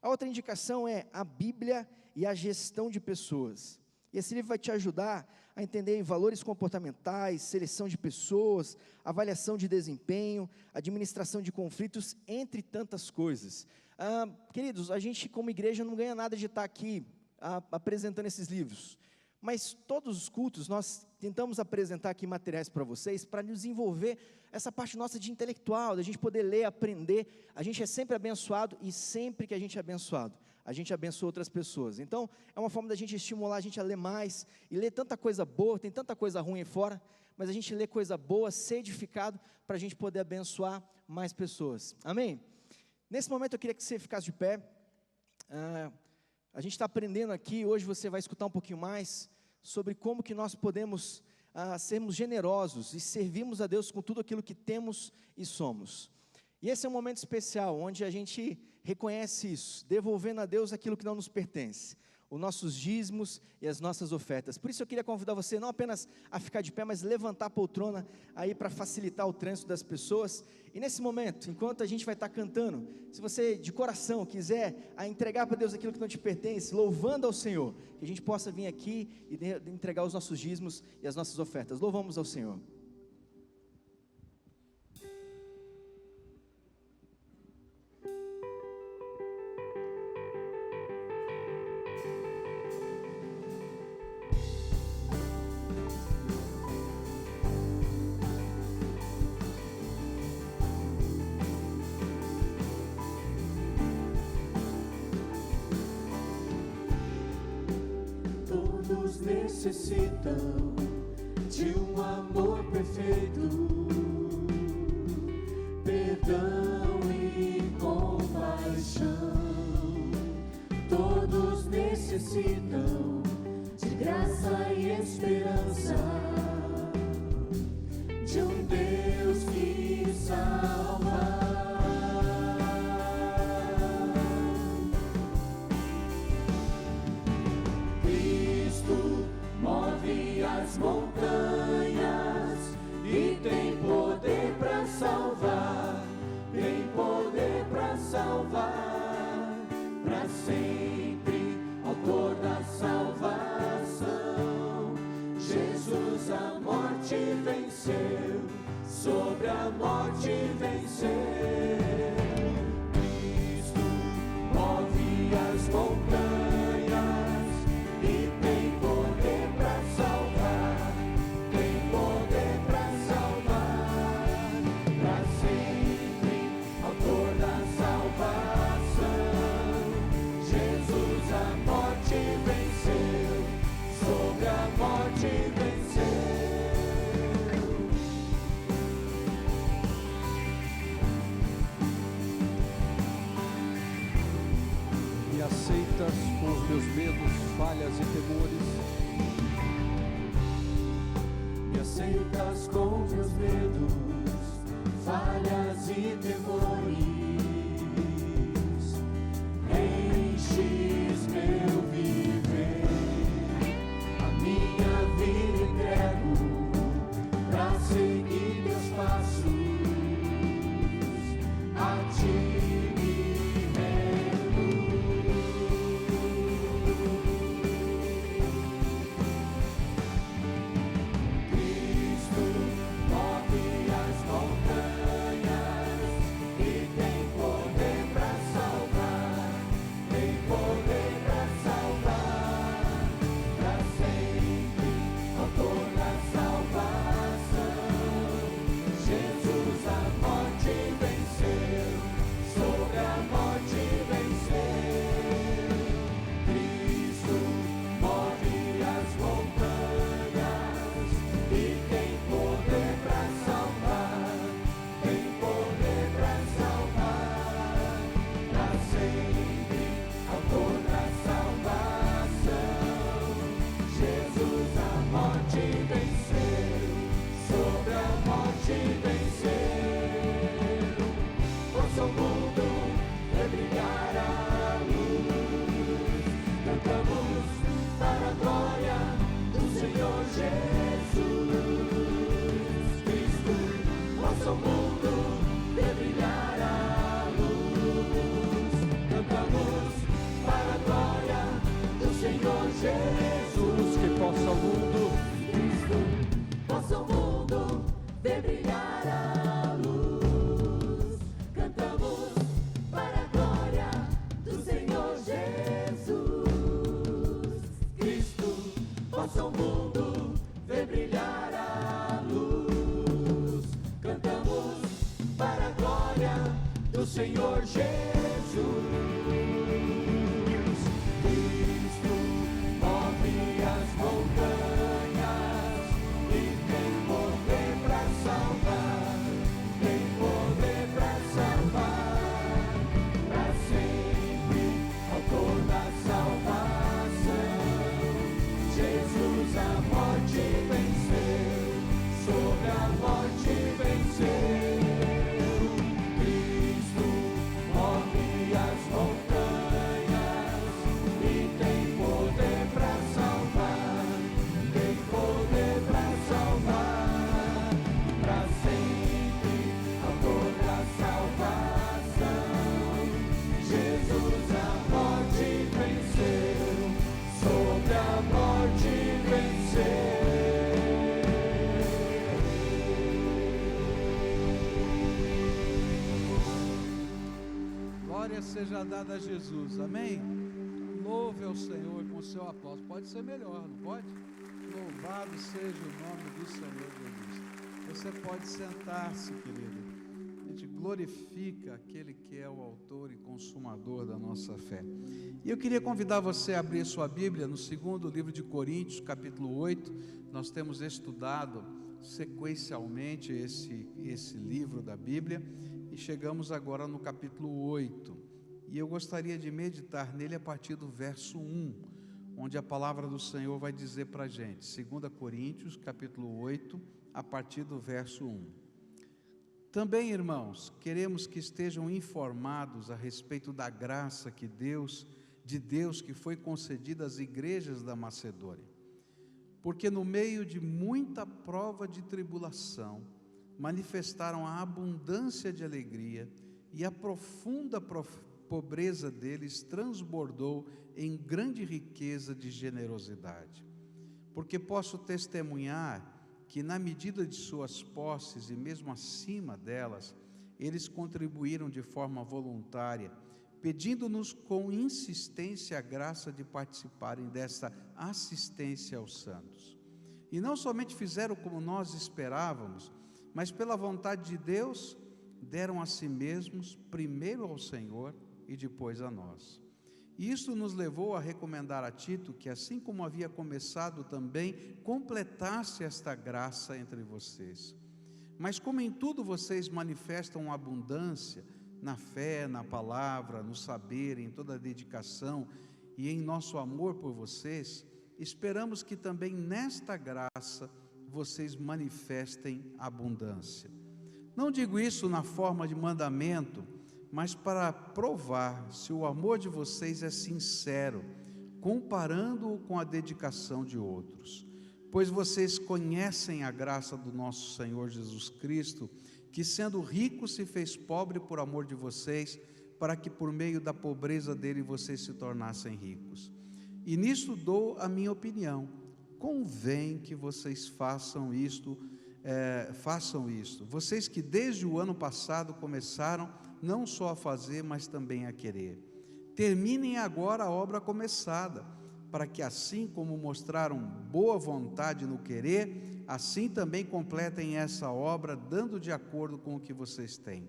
A outra indicação é a Bíblia e a Gestão de Pessoas, e esse livro vai te ajudar a entender valores comportamentais, seleção de pessoas, avaliação de desempenho, administração de conflitos, entre tantas coisas. Queridos, a gente como igreja não ganha nada de estar aqui apresentando esses livros, mas todos os cultos nós tentamos apresentar aqui materiais para vocês, para desenvolver essa parte nossa de intelectual, da gente poder ler, aprender. A gente é sempre abençoado, e sempre que a gente é abençoado, a gente abençoa outras pessoas. Então, é uma forma da gente estimular a gente a ler mais, e ler tanta coisa boa, tem tanta coisa ruim aí fora, mas a gente lê coisa boa, ser edificado, para a gente poder abençoar mais pessoas, amém? Nesse momento eu queria que você ficasse de pé, a gente está aprendendo aqui, hoje você vai escutar um pouquinho mais, sobre como que nós podemos sermos generosos, e servirmos a Deus com tudo aquilo que temos e somos. E esse é um momento especial, onde a gente reconhece isso, devolvendo a Deus aquilo que não nos pertence, os nossos dízimos e as nossas ofertas. Por isso eu queria convidar você não apenas a ficar de pé, mas levantar a poltrona aí para facilitar o trânsito das pessoas. E nesse momento, enquanto a gente vai estar cantando, se você de coração quiser entregar para Deus aquilo que não te pertence, louvando ao Senhor, que a gente possa vir aqui e entregar os nossos dízimos e as nossas ofertas. Louvamos ao Senhor. necessitam de um amor perfeito, perdão e compaixão. Todos necessitam de graça e esperança, de um Deus que salva. Cristo move as montanhas e tem poder para salvar, tem poder para salvar, para sempre, autor da salvação. Jesus a morte venceu, sobre a morte venceu. Cristo move as montanhas e tem poder para salvar, tem poder para salvar, para sempre, autor da salvação. Jesus a morte venceu, sobre a morte venceu. Me aceitas com os meus medos, falhas e temores. Me aceitas com meus medos, falhas e temores. Enches meu viver, a minha vida entrego pra seguir teus passos. A ti me rendo. Cristo move as montanhas e tem poder para salvar, tem poder para salvar, para sempre, autor da salvação. Jesus a morte venceu, sobre a morte venceu. Cristo move as montanhas e tem poder para salvar, tem poder para salvar, para sempre, autor da salvação. Jesus a morte venceu, sobre a morte venceu. Força o mundo, é brilhar a luz. Cantamos para a glória do Senhor Jesus. Cristo, força o mundo, é brilhar a luz. Cantamos para a glória do Senhor Jesus. Que possa o mundo Cristo, possa o mundo ver brilhar a luz. Cantamos para a glória do Senhor Jesus. Cristo, possa o mundo ver brilhar a luz. Cantamos para a glória do Senhor Jesus. Cristo move as montanhas e tem poder para salvar, tem poder para salvar, para sempre, autor da salvação. Jesus a morte venceu, sobre a morte venceu. Cristo move as montanhas e tem poder para salvar, tem poder para salvar, para sempre, autor da salvação. Jesus a morte venceu, sobre a morte venceu. Glória seja dada a Jesus, amém? Louve ao Senhor com o seu apóstolo. Pode ser melhor, não pode? Louvado seja o nome do Senhor Jesus. Você pode sentar-se, querido. A gente glorifica aquele que é o autor e consumador da nossa fé. E eu queria convidar você a abrir sua Bíblia no segundo livro de Coríntios, capítulo 8. Nós temos estudado sequencialmente esse livro da Bíblia e chegamos agora no capítulo 8. E eu gostaria de meditar nele a partir do verso 1, onde a palavra do Senhor vai dizer para a gente, 2 Coríntios, capítulo 8, a partir do verso 1. Também, irmãos, queremos que estejam informados a respeito da graça de Deus que foi concedida às igrejas da Macedônia. Porque no meio de muita prova de tribulação, manifestaram a abundância de alegria e a profunda pobreza deles transbordou em grande riqueza de generosidade. Porque posso testemunhar que na medida de suas posses e mesmo acima delas, eles contribuíram de forma voluntária, pedindo-nos com insistência a graça de participarem dessa assistência aos santos. E não somente fizeram como nós esperávamos, mas pela vontade de Deus, deram a si mesmos, primeiro ao Senhor e depois a nós. E isso nos levou a recomendar a Tito que, assim como havia começado também, completasse esta graça entre vocês. Mas como em tudo vocês manifestam abundância, na fé, na palavra, no saber, em toda a dedicação e em nosso amor por vocês, esperamos que também nesta graça vocês manifestem abundância. Não digo isso na forma de mandamento, mas para provar se o amor de vocês é sincero, comparando-o com a dedicação de outros. Pois vocês conhecem a graça do nosso Senhor Jesus Cristo, que sendo rico se fez pobre por amor de vocês, para que por meio da pobreza dele vocês se tornassem ricos. E nisto dou a minha opinião. Convém que vocês façam isto. Vocês que desde o ano passado começaram não só a fazer, mas também a querer. Terminem agora a obra começada, para que assim como mostraram boa vontade no querer, assim também completem essa obra, dando de acordo com o que vocês têm.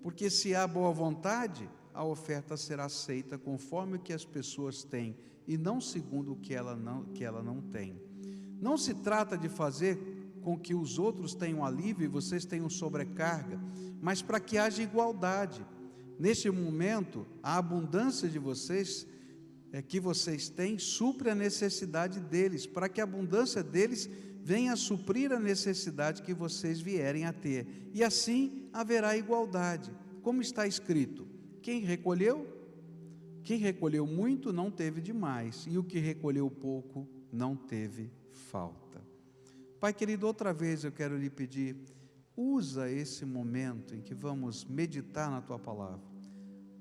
Porque se há boa vontade, a oferta será aceita conforme o que as pessoas têm, e não segundo o que ela não tem. Não se trata de fazer com que os outros tenham alívio e vocês tenham sobrecarga, mas para que haja igualdade. Neste momento, a abundância de vocês, que vocês têm, supre a necessidade deles, para que a abundância deles venha a suprir a necessidade que vocês vierem a ter, e assim haverá igualdade, como está escrito: quem recolheu muito não teve demais, e o que recolheu pouco não teve falta. Pai querido, outra vez eu quero lhe pedir, usa esse momento em que vamos meditar na Tua Palavra,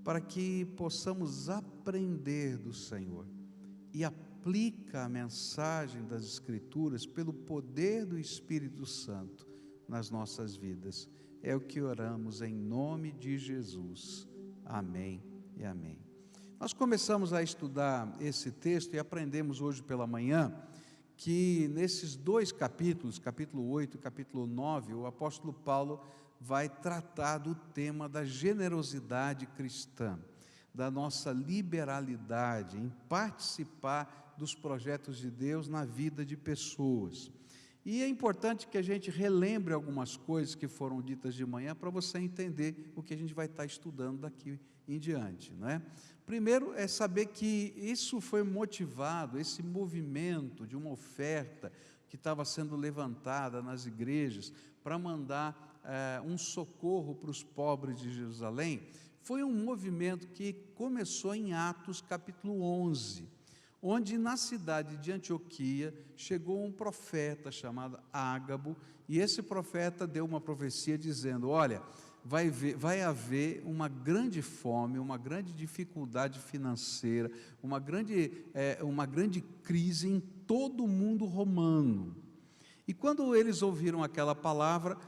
para que possamos aprender do Senhor, e aplica a mensagem das Escrituras pelo poder do Espírito Santo nas nossas vidas. É o que oramos em nome de Jesus. Amém e amém. Nós começamos a estudar esse texto e aprendemos hoje pela manhã que nesses dois capítulos, capítulo 8 e capítulo 9, o apóstolo Paulo vai tratar do tema da generosidade cristã, da nossa liberalidade em participar dos projetos de Deus na vida de pessoas. E é importante que a gente relembre algumas coisas que foram ditas de manhã para você entender o que a gente vai estar estudando daqui em diante, não é? Primeiro é saber que isso foi motivado, esse movimento de uma oferta que estava sendo levantada nas igrejas para mandar um socorro para os pobres de Jerusalém, foi um movimento que começou em Atos capítulo 11, onde na cidade de Antioquia chegou um profeta chamado Ágabo, e esse profeta deu uma profecia dizendo: olha, vai haver uma grande fome, uma grande dificuldade financeira, uma grande crise em todo o mundo romano. E quando eles ouviram aquela palavra,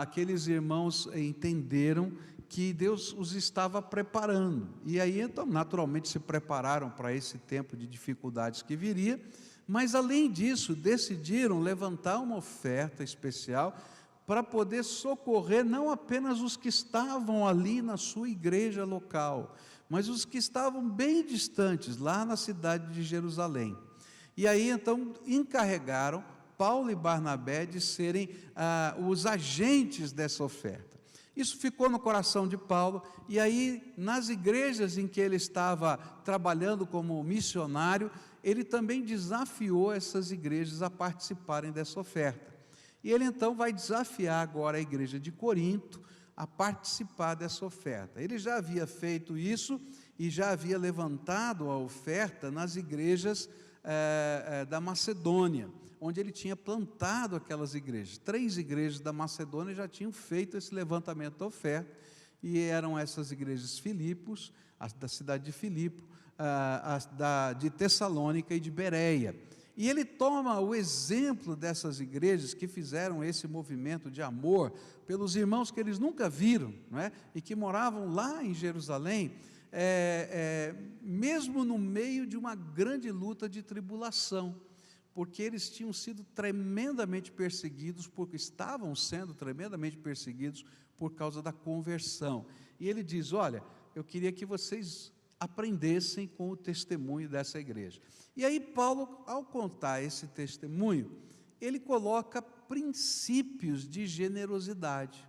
aqueles irmãos entenderam que Deus os estava preparando, e aí então naturalmente se prepararam para esse tempo de dificuldades que viria, mas além disso decidiram levantar uma oferta especial para poder socorrer não apenas os que estavam ali na sua igreja local, mas os que estavam bem distantes, lá na cidade de Jerusalém. E aí então encarregaram Paulo e Barnabé de serem os agentes dessa oferta. Isso ficou no coração de Paulo, e aí nas igrejas em que ele estava trabalhando como missionário, ele também desafiou essas igrejas a participarem dessa oferta. E ele então vai desafiar agora a igreja de Corinto a participar dessa oferta. Ele já havia feito isso e já havia levantado a oferta nas igrejas da Macedônia, onde ele tinha plantado aquelas igrejas. 3 igrejas da Macedônia já tinham feito esse levantamento da oferta, e eram essas igrejas Filipos, da cidade de Filipo, de Tessalônica e de Bereia. E ele toma o exemplo dessas igrejas que fizeram esse movimento de amor pelos irmãos que eles nunca viram, não é? E que moravam lá em Jerusalém, mesmo no meio de uma grande luta de tribulação, porque eles tinham sido tremendamente perseguidos, porque estavam sendo tremendamente perseguidos por causa da conversão. E ele diz: olha, eu queria que vocês aprendessem com o testemunho dessa igreja. E aí Paulo, ao contar esse testemunho, ele coloca princípios de generosidade.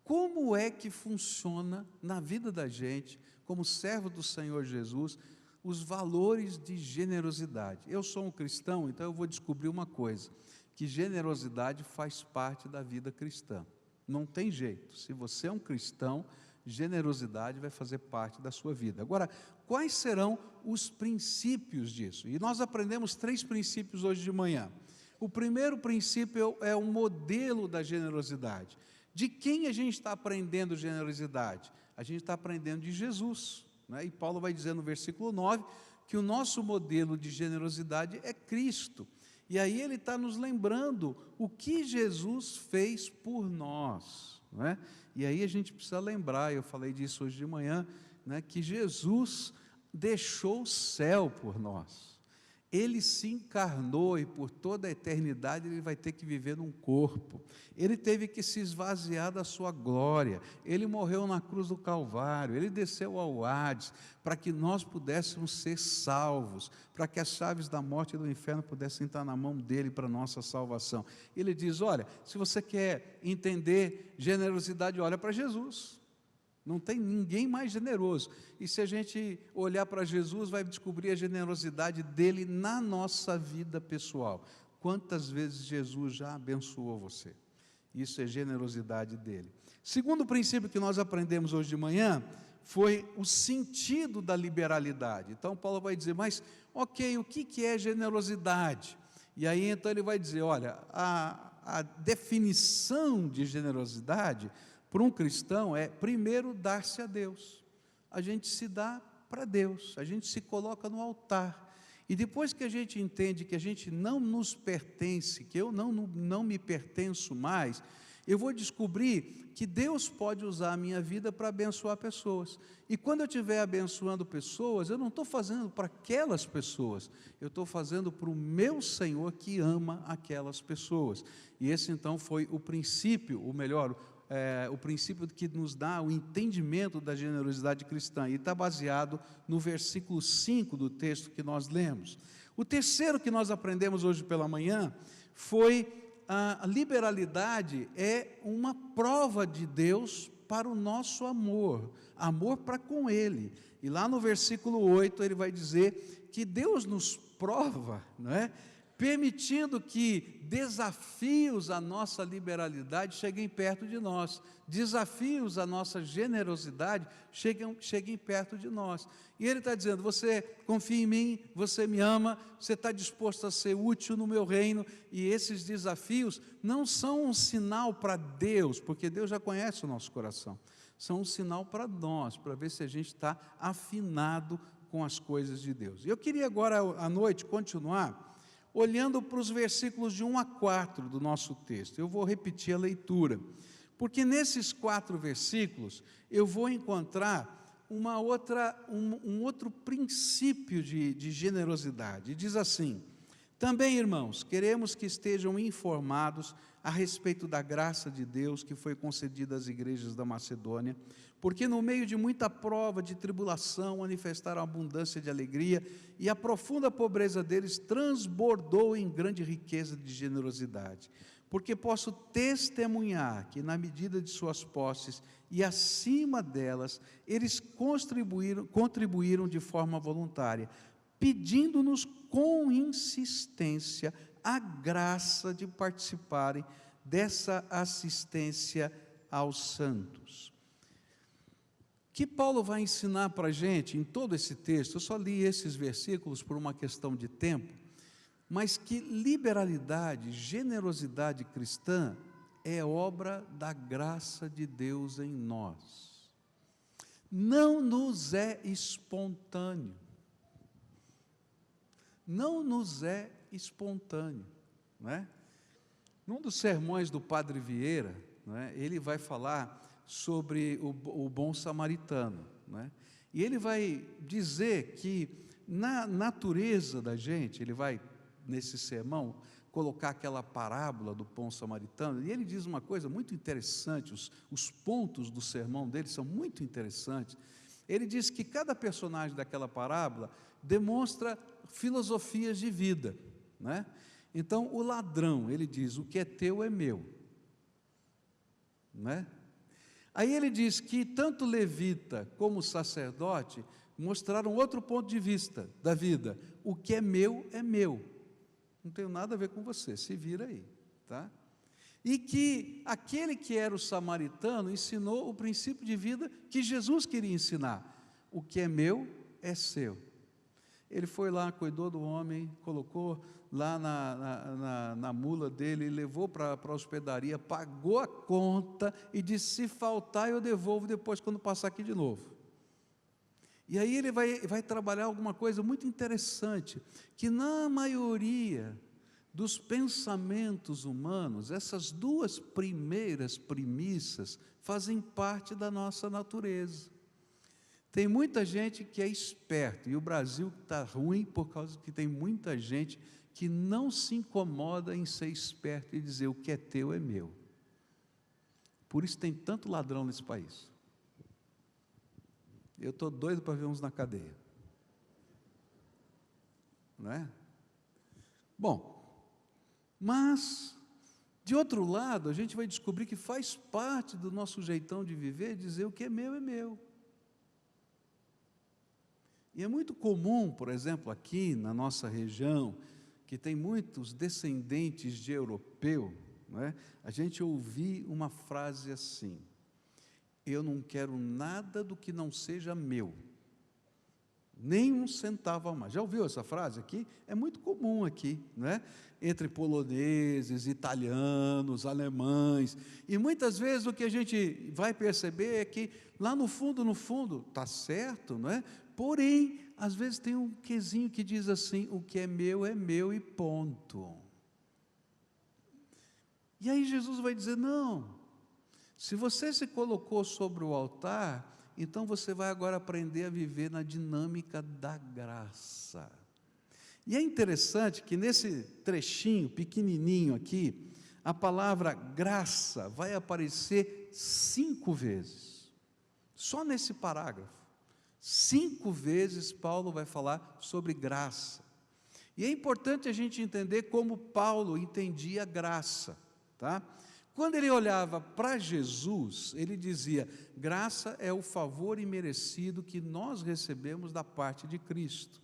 Como é que funciona na vida da gente, como servo do Senhor Jesus, os valores de generosidade? Eu sou um cristão, então eu vou descobrir uma coisa, que generosidade faz parte da vida cristã. Não tem jeito. Se você é um cristão, generosidade vai fazer parte da sua vida. Agora, quais serão os princípios disso? E nós aprendemos 3 princípios hoje de manhã. O primeiro princípio é o modelo da generosidade. De quem a gente está aprendendo generosidade? A gente está aprendendo de Jesus, né? E Paulo vai dizer no versículo 9, que o nosso modelo de generosidade é Cristo. E aí ele está nos lembrando o que Jesus fez por nós, não é? E aí a gente precisa lembrar, eu falei disso hoje de manhã, né, que Jesus deixou o céu por nós. Ele se encarnou e por toda a eternidade ele vai ter que viver num corpo. Ele teve que se esvaziar da sua glória. Ele morreu na cruz do Calvário. Ele desceu ao Hades para que nós pudéssemos ser salvos, para que as chaves da morte e do inferno pudessem estar na mão dele para a nossa salvação. Ele diz: olha, se você quer entender generosidade, olha para Jesus. Não tem ninguém mais generoso. E se a gente olhar para Jesus, vai descobrir a generosidade dele na nossa vida pessoal. Quantas vezes Jesus já abençoou você? Isso é generosidade dele. Segundo princípio que nós aprendemos hoje de manhã, foi o sentido da liberalidade. Então Paulo vai dizer: mas ok, o que é generosidade? E aí então ele vai dizer: olha, a definição de generosidade para um cristão é, primeiro, dar-se a Deus. A gente se dá para Deus, a gente se coloca no altar. E depois que a gente entende que a gente não nos pertence, que eu não me pertenço mais, eu vou descobrir que Deus pode usar a minha vida para abençoar pessoas. E quando eu estiver abençoando pessoas, eu não estou fazendo para aquelas pessoas, eu estou fazendo para o meu Senhor que ama aquelas pessoas. E esse então foi o princípio, ou melhor, o princípio que nos dá o entendimento da generosidade cristã, e está baseado no versículo 5 do texto que nós lemos. O terceiro que nós aprendemos hoje pela manhã foi a liberalidade é uma prova de Deus para o nosso amor para com Ele. E lá no versículo 8 ele vai dizer que Deus nos prova, não é? Permitindo que desafios à nossa liberalidade cheguem perto de nós, desafios à nossa generosidade cheguem perto de nós. E ele está dizendo: você confia em mim, você me ama, você está disposto a ser útil no meu reino, e esses desafios não são um sinal para Deus, porque Deus já conhece o nosso coração, são um sinal para nós, para ver se a gente está afinado com as coisas de Deus. E eu queria agora à noite continuar olhando para os versículos de 1 a 4 do nosso texto. Eu vou repetir a leitura, porque nesses 4 versículos eu vou encontrar um outro princípio de generosidade. Diz assim: também, irmãos, queremos que estejam informados a respeito da graça de Deus que foi concedida às igrejas da Macedônia, porque no meio de muita prova, de tribulação, manifestaram abundância de alegria, e a profunda pobreza deles transbordou em grande riqueza de generosidade. Porque posso testemunhar que, na medida de suas posses e acima delas, eles contribuíram de forma voluntária, pedindo-nos com insistência a graça de participarem dessa assistência aos santos. O que Paulo vai ensinar para a gente em todo esse texto? Eu só li esses versículos por uma questão de tempo, mas que liberalidade, generosidade cristã é obra da graça de Deus em nós. Não nos é espontâneo. Não nos é espontâneo, não é? Num dos sermões do Padre Vieira, não é, ele vai falar sobre o bom samaritano, não é? E ele vai dizer que na natureza da gente, ele vai, nesse sermão, colocar aquela parábola do bom samaritano, e ele diz uma coisa muito interessante, os pontos do sermão dele são muito interessantes. Ele diz que cada personagem daquela parábola demonstra filosofias de vida, né? Então, o ladrão, ele diz, o que é teu é meu, né? Aí ele diz que tanto o levita como o sacerdote mostraram outro ponto de vista da vida, o que é meu, não tem nada a ver com você, se vira aí, tá? E que aquele que era o samaritano ensinou o princípio de vida que Jesus queria ensinar, o que é meu é seu. Ele foi lá, cuidou do homem, colocou lá na mula dele, levou para a hospedaria, pagou a conta e disse, se faltar eu devolvo depois quando passar aqui de novo. E aí ele vai trabalhar alguma coisa muito interessante, que na maioria dos pensamentos humanos, essas duas primeiras premissas fazem parte da nossa natureza. Tem muita gente que é esperto, e o Brasil está ruim por causa que tem muita gente que não se incomoda em ser esperto e dizer o que é teu é meu. Por isso tem tanto ladrão nesse país. Eu estou doido para ver uns na cadeia. Não é? Bom, mas, de outro lado, a gente vai descobrir que faz parte do nosso jeitão de viver dizer o que é meu é meu. E é muito comum, por exemplo, aqui na nossa região, que tem muitos descendentes de europeu, não é? A gente ouvir uma frase assim, eu não quero nada do que não seja meu, nem um centavo a mais. Já ouviu essa frase aqui? É muito comum aqui, não é? Entre poloneses, italianos, alemães, e muitas vezes o que a gente vai perceber é que lá no fundo, está certo, não é? Porém, às vezes tem um quezinho que diz assim, o que é meu e ponto. E aí Jesus vai dizer, não, se você se colocou sobre o altar, então você vai agora aprender a viver na dinâmica da graça. E é interessante que nesse trechinho pequenininho aqui, a palavra graça vai aparecer 5 vezes, só nesse parágrafo. 5 vezes Paulo vai falar sobre graça. E é importante a gente entender como Paulo entendia graça, tá? Quando ele olhava para Jesus, ele dizia, graça é o favor imerecido que nós recebemos da parte de Cristo,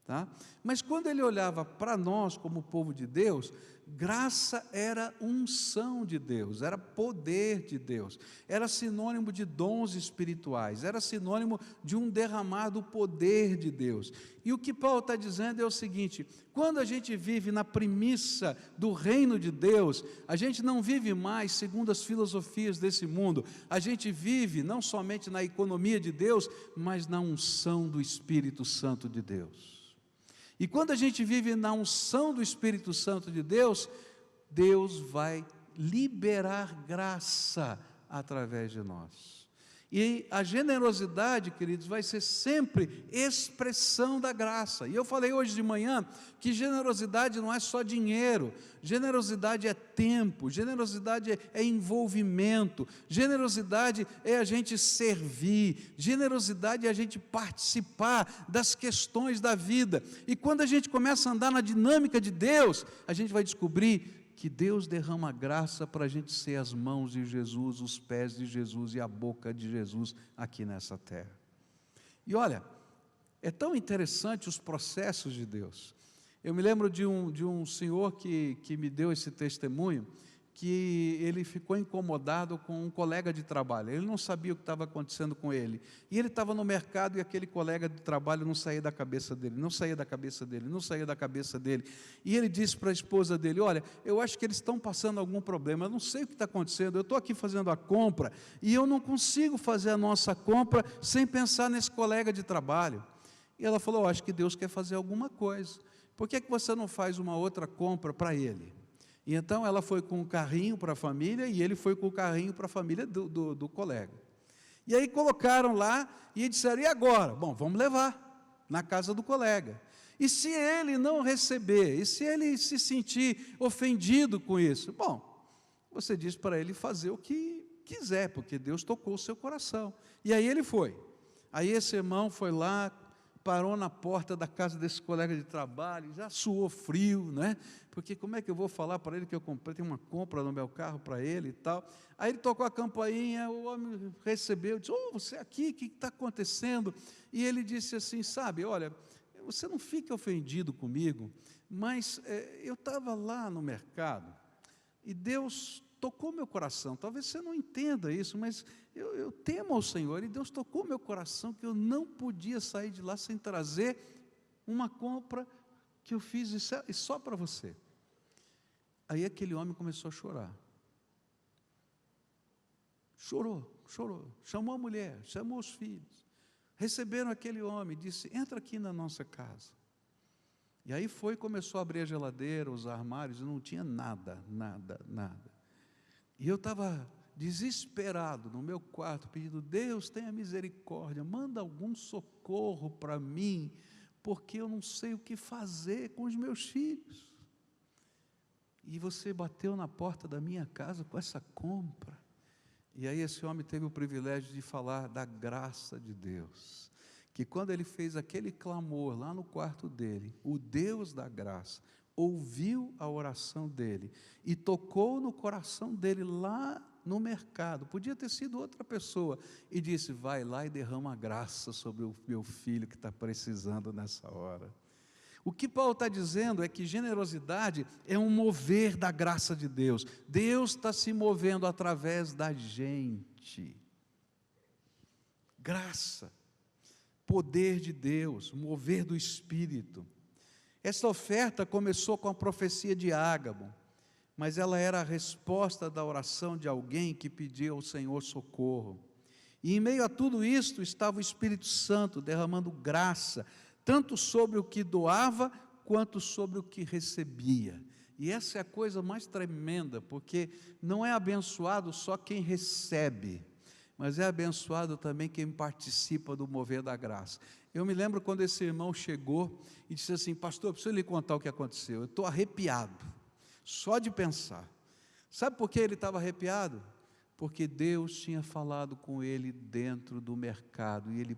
tá? Mas quando ele olhava para nós como povo de Deus, graça era unção de Deus, era poder de Deus, era sinônimo de dons espirituais, era sinônimo de um derramar do poder de Deus. E o que Paulo está dizendo é o seguinte, quando a gente vive na premissa do reino de Deus, a gente não vive mais segundo as filosofias desse mundo, a gente vive não somente na economia de Deus, mas na unção do Espírito Santo de Deus. E quando a gente vive na unção do Espírito Santo de Deus, Deus vai liberar graça através de nós. E a generosidade, queridos, vai ser sempre expressão da graça. E eu falei hoje de manhã que generosidade não é só dinheiro, generosidade é tempo, generosidade é envolvimento, generosidade é a gente servir, generosidade é a gente participar das questões da vida. E quando a gente começa a andar na dinâmica de Deus, a gente vai descobrir que Deus derrama graça para a gente ser as mãos de Jesus, os pés de Jesus e a boca de Jesus aqui nessa terra. E olha, é tão interessante os processos de Deus. Eu me lembro de um senhor que me deu esse testemunho, que ele ficou incomodado com um colega de trabalho. Ele não sabia o que estava acontecendo com ele. E ele estava no mercado e aquele colega de trabalho não saía da cabeça dele, não saía da cabeça dele, não saía da cabeça dele. E ele disse para a esposa dele: olha, eu acho que eles estão passando algum problema, eu não sei o que está acontecendo, eu estou aqui fazendo a compra e eu não consigo fazer a nossa compra sem pensar nesse colega de trabalho. E ela falou: eu acho que Deus quer fazer alguma coisa. Por que você não faz uma outra compra para ele? E então ela foi com o carrinho para a família e ele foi com o carrinho para a família do colega. E aí colocaram lá e disseram: e agora? Bom, vamos levar na casa do colega. E se ele não receber, e se ele se sentir ofendido com isso? Bom, você diz para ele fazer o que quiser, porque Deus tocou o seu coração. E aí ele foi. Aí esse irmão foi lá, parou na porta da casa desse colega de trabalho, já suou frio, né? Porque como é que eu vou falar para ele que eu comprei, tem uma compra no meu carro para ele e tal. Aí ele tocou a campainha, o homem recebeu, disse: oh, você aqui, o que está acontecendo? E ele disse assim: sabe, olha, você não fique ofendido comigo, mas eu estava lá no mercado e Deus tocou meu coração. Talvez você não entenda isso, mas eu temo ao Senhor, e Deus tocou meu coração que eu não podia sair de lá sem trazer uma compra que eu fiz e só para você. Aí aquele homem começou a chorar. Chorou, chamou a mulher, chamou os filhos, receberam aquele homem, disse: entra aqui na nossa casa. E aí começou a abrir a geladeira, os armários, e não tinha nada. E eu estava desesperado no meu quarto, pedindo: Deus, tenha misericórdia, manda algum socorro para mim, porque eu não sei o que fazer com os meus filhos. E você bateu na porta da minha casa com essa compra. E aí esse homem teve o privilégio de falar da graça de Deus, que quando ele fez aquele clamor lá no quarto dele, o Deus da graça ouviu a oração dele e tocou no coração dele lá no mercado. Podia ter sido outra pessoa, e disse: vai lá e derrama a graça sobre o meu filho que está precisando nessa hora. O que Paulo está dizendo é que generosidade é um mover da graça de Deus. Deus está se movendo através da gente. Graça, poder de Deus, mover do Espírito. Essa oferta começou com a profecia de Ágabo, mas ela era a resposta da oração de alguém que pedia ao Senhor socorro. E em meio a tudo isto estava o Espírito Santo derramando graça, tanto sobre o que doava, quanto sobre o que recebia. E essa é a coisa mais tremenda, porque não é abençoado só quem recebe, mas é abençoado também quem participa do mover da graça. Eu me lembro quando esse irmão chegou e disse assim: pastor, eu preciso lhe contar o que aconteceu, eu estou arrepiado, só de pensar. Sabe por que ele estava arrepiado? Porque Deus tinha falado com ele dentro do mercado, e ele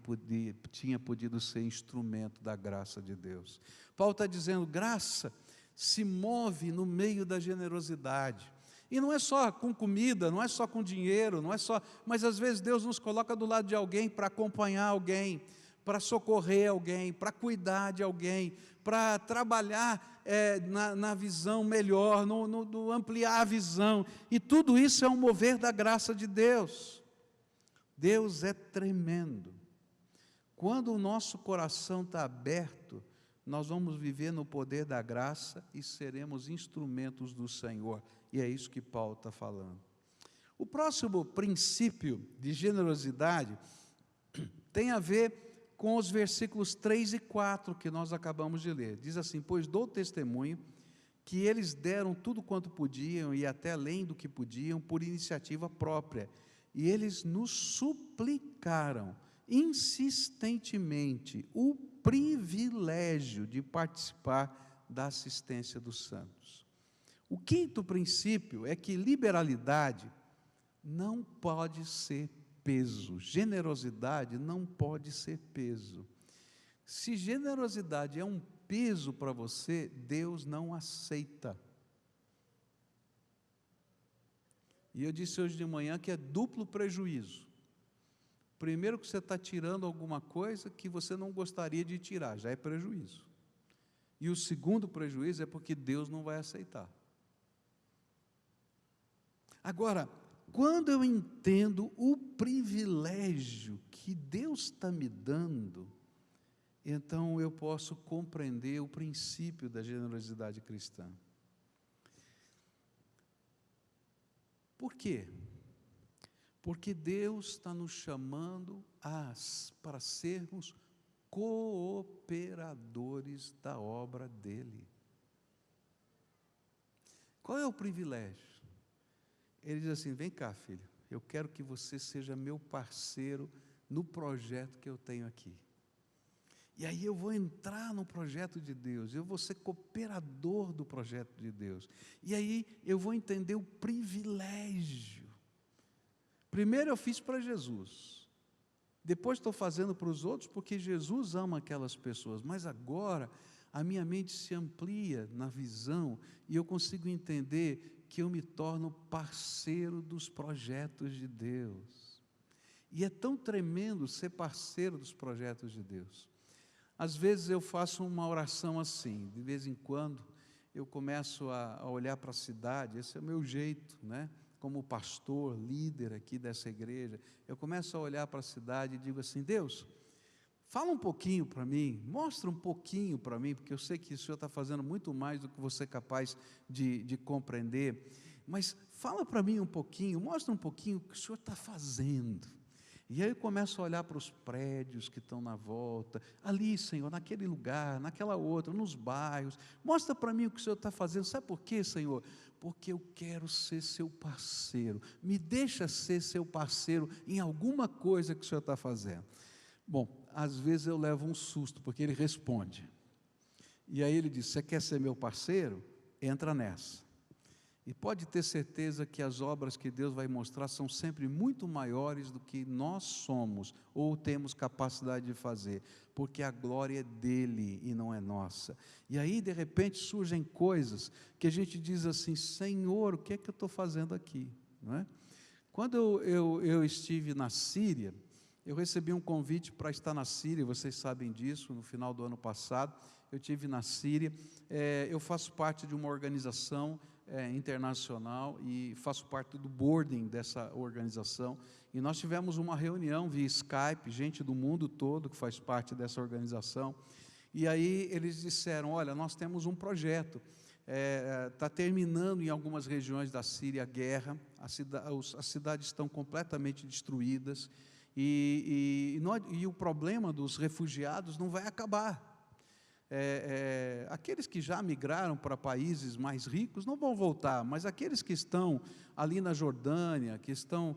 tinha podido ser instrumento da graça de Deus. Paulo está dizendo: graça se move no meio da generosidade. E não é só com comida, não é só com dinheiro, não é só, mas às vezes Deus nos coloca do lado de alguém para acompanhar alguém, para socorrer alguém, para cuidar de alguém, para trabalhar na visão melhor, no ampliar a visão. E tudo isso é um mover da graça de Deus. Deus é tremendo. Quando o nosso coração está aberto, nós vamos viver no poder da graça e seremos instrumentos do Senhor. E é isso que Paulo está falando. O próximo princípio de generosidade tem a ver com os versículos 3 e 4 que nós acabamos de ler. Diz assim: pois dou testemunho que eles deram tudo quanto podiam, e até além do que podiam, por iniciativa própria, e eles nos suplicaram insistentemente o privilégio de participar da assistência dos santos. O quinto princípio é que liberalidade não pode ser peso, generosidade não pode ser peso. Se generosidade é um peso para você, Deus não aceita. E eu disse hoje de manhã que é duplo prejuízo. Primeiro, que você está tirando alguma coisa que você não gostaria de tirar, já é prejuízo. E o segundo prejuízo é porque Deus não vai aceitar. Agora, quando eu entendo o privilégio que Deus está me dando, então eu posso compreender o princípio da generosidade cristã. Por quê? Porque Deus está nos chamando para sermos cooperadores da obra dEle. Qual é o privilégio? Ele diz assim: vem cá, filho, eu quero que você seja meu parceiro no projeto que eu tenho aqui. E aí eu vou entrar no projeto de Deus, eu vou ser cooperador do projeto de Deus. E aí eu vou entender o privilégio. Primeiro eu fiz para Jesus, depois estou fazendo para os outros porque Jesus ama aquelas pessoas, mas agora a minha mente se amplia na visão e eu consigo entender que eu me torno parceiro dos projetos de Deus. E é tão tremendo ser parceiro dos projetos de Deus. Às vezes eu faço uma oração assim, de vez em quando eu começo a olhar para a cidade, esse é o meu jeito, né? Como pastor, líder aqui dessa igreja, eu começo a olhar para a cidade e digo assim: Deus, fala um pouquinho para mim, mostra um pouquinho para mim, porque eu sei que o Senhor está fazendo muito mais do que você é capaz de compreender, mas fala para mim um pouquinho, mostra um pouquinho o que o Senhor está fazendo. E aí eu começo a olhar para os prédios que estão na volta, ali, Senhor, naquele lugar, naquela outra, nos bairros, mostra para mim o que o Senhor está fazendo. Sabe por quê, Senhor? Porque eu quero ser seu parceiro, me deixa ser seu parceiro em alguma coisa que o Senhor está fazendo. Bom, às vezes eu levo um susto, porque ele responde, e aí ele diz: você quer ser meu parceiro? Entra nessa. E pode ter certeza que as obras que Deus vai mostrar são sempre muito maiores do que nós somos ou temos capacidade de fazer, porque a glória é dele e não é nossa. E aí de repente surgem coisas que a gente diz assim: Senhor, o que é que eu estou fazendo aqui? Não é? Quando eu estive na Síria, eu recebi um convite para estar na Síria, vocês sabem disso, no final do ano passado eu estive na Síria. Eu faço parte de uma organização internacional e faço parte do boarding dessa organização, e nós tivemos uma reunião via Skype, gente do mundo todo que faz parte dessa organização, e aí eles disseram: olha, nós temos um projeto, está terminando em algumas regiões da Síria a guerra, as cidades estão completamente destruídas, e o problema dos refugiados não vai acabar. Aqueles que já migraram para países mais ricos não vão voltar, mas aqueles que estão ali na Jordânia, que estão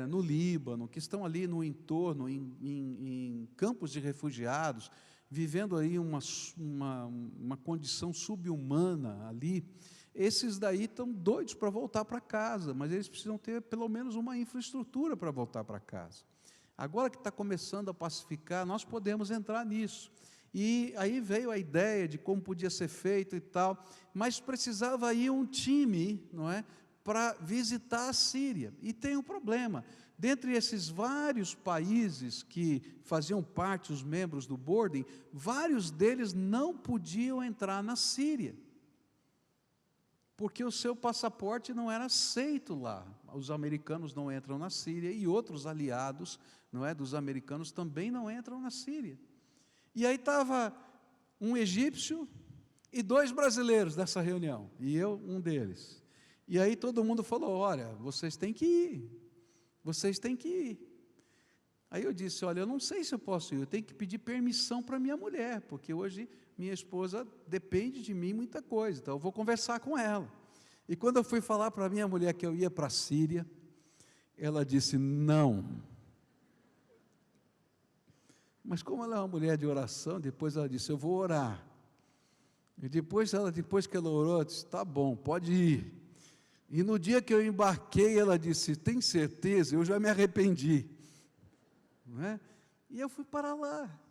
no Líbano, que estão ali no entorno, em campos de refugiados, vivendo aí uma condição subhumana ali, esses daí estão doidos para voltar para casa, mas eles precisam ter pelo menos uma infraestrutura para voltar para casa. Agora que está começando a pacificar, nós podemos entrar nisso. E aí veio a ideia de como podia ser feito e tal, mas precisava ir um time, não é, para visitar a Síria. E tem um problema: dentre esses vários países que faziam parte, os membros do boarding, vários deles não podiam entrar na Síria, porque o seu passaporte não era aceito lá. Os americanos não entram na Síria e outros aliados, não é, dos americanos também não entram na Síria. E aí estava um egípcio e 2 brasileiros dessa reunião, e eu um deles. E aí todo mundo falou: olha, vocês têm que ir, vocês têm que ir. Aí eu disse: olha, eu não sei se eu posso ir, eu tenho que pedir permissão para minha mulher, porque hoje minha esposa depende de mim muita coisa, então eu vou conversar com ela. E quando eu fui falar para minha mulher que eu ia para a Síria, Ela disse: não. Mas como ela é uma mulher de oração, depois ela disse: eu vou orar. E depois que ela orou, ela disse: tá bom, pode ir. E no dia que eu embarquei, ela disse: tem certeza? Eu já me arrependi. Não é? E eu fui para lá.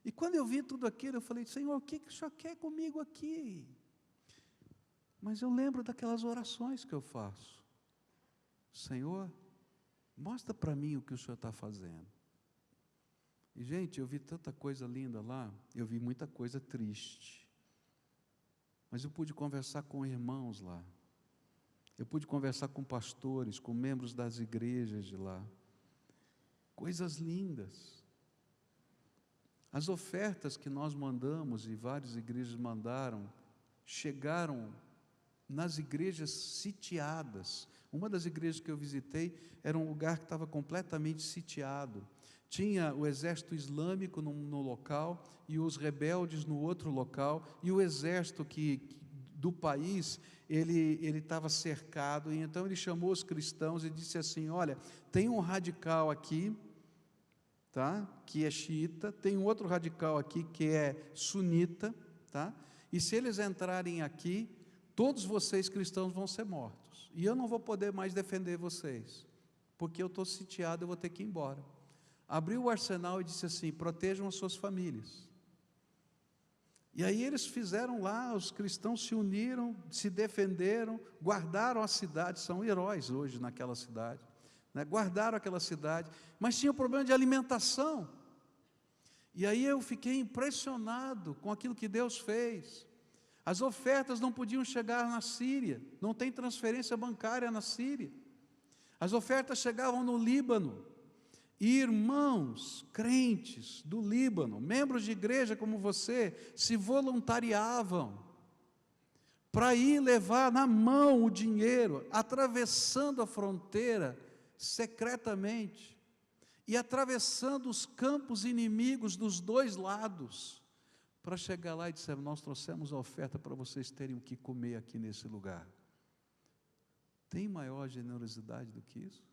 E quando eu vi tudo aquilo, eu falei: Senhor, o que o Senhor quer comigo aqui? Mas eu lembro daquelas orações que eu faço. Senhor, mostra para mim o que o Senhor está fazendo. E, gente, eu vi tanta coisa linda lá, eu vi muita coisa triste. Mas eu pude conversar com irmãos lá. Eu pude conversar com pastores, com membros das igrejas de lá. Coisas lindas. As ofertas que nós mandamos, e várias igrejas mandaram, chegaram nas igrejas sitiadas. Uma das igrejas que eu visitei era um lugar que estava completamente sitiado. Tinha o exército islâmico no local e os rebeldes no outro local, e o exército do país, ele estava cercado. E então ele chamou os cristãos e disse assim: olha, tem um radical aqui, tá, que é xiita, tem um outro radical aqui que é sunita, tá, e se eles entrarem aqui, todos vocês cristãos vão ser mortos, e eu não vou poder mais defender vocês, porque eu estou sitiado, eu vou ter que ir embora. Abriu o arsenal e disse assim: protejam as suas famílias. E aí eles fizeram lá, os cristãos se uniram, se defenderam, guardaram a cidade, são heróis hoje naquela cidade, né? Guardaram aquela cidade, mas tinha um problema de alimentação. E aí eu fiquei impressionado com aquilo que Deus fez. As ofertas não podiam chegar na Síria, não tem transferência bancária na Síria. As ofertas chegavam no Líbano. E irmãos crentes do Líbano, membros de igreja como você, se voluntariavam para ir levar na mão o dinheiro, atravessando a fronteira secretamente e atravessando os campos inimigos dos dois lados, para chegar lá e dizer: nós trouxemos a oferta para vocês terem o que comer aqui nesse lugar. Tem maior generosidade do que isso?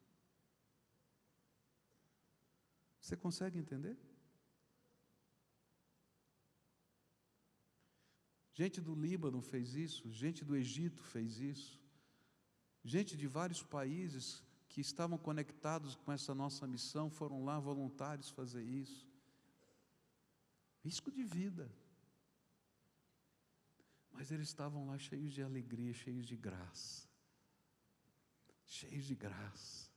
Você consegue entender? Gente do Líbano fez isso, gente do Egito fez isso, gente de vários países que estavam conectados com essa nossa missão foram lá voluntários fazer isso. Risco de vida. Mas eles estavam lá cheios de alegria, cheios de graça. Cheios de graça,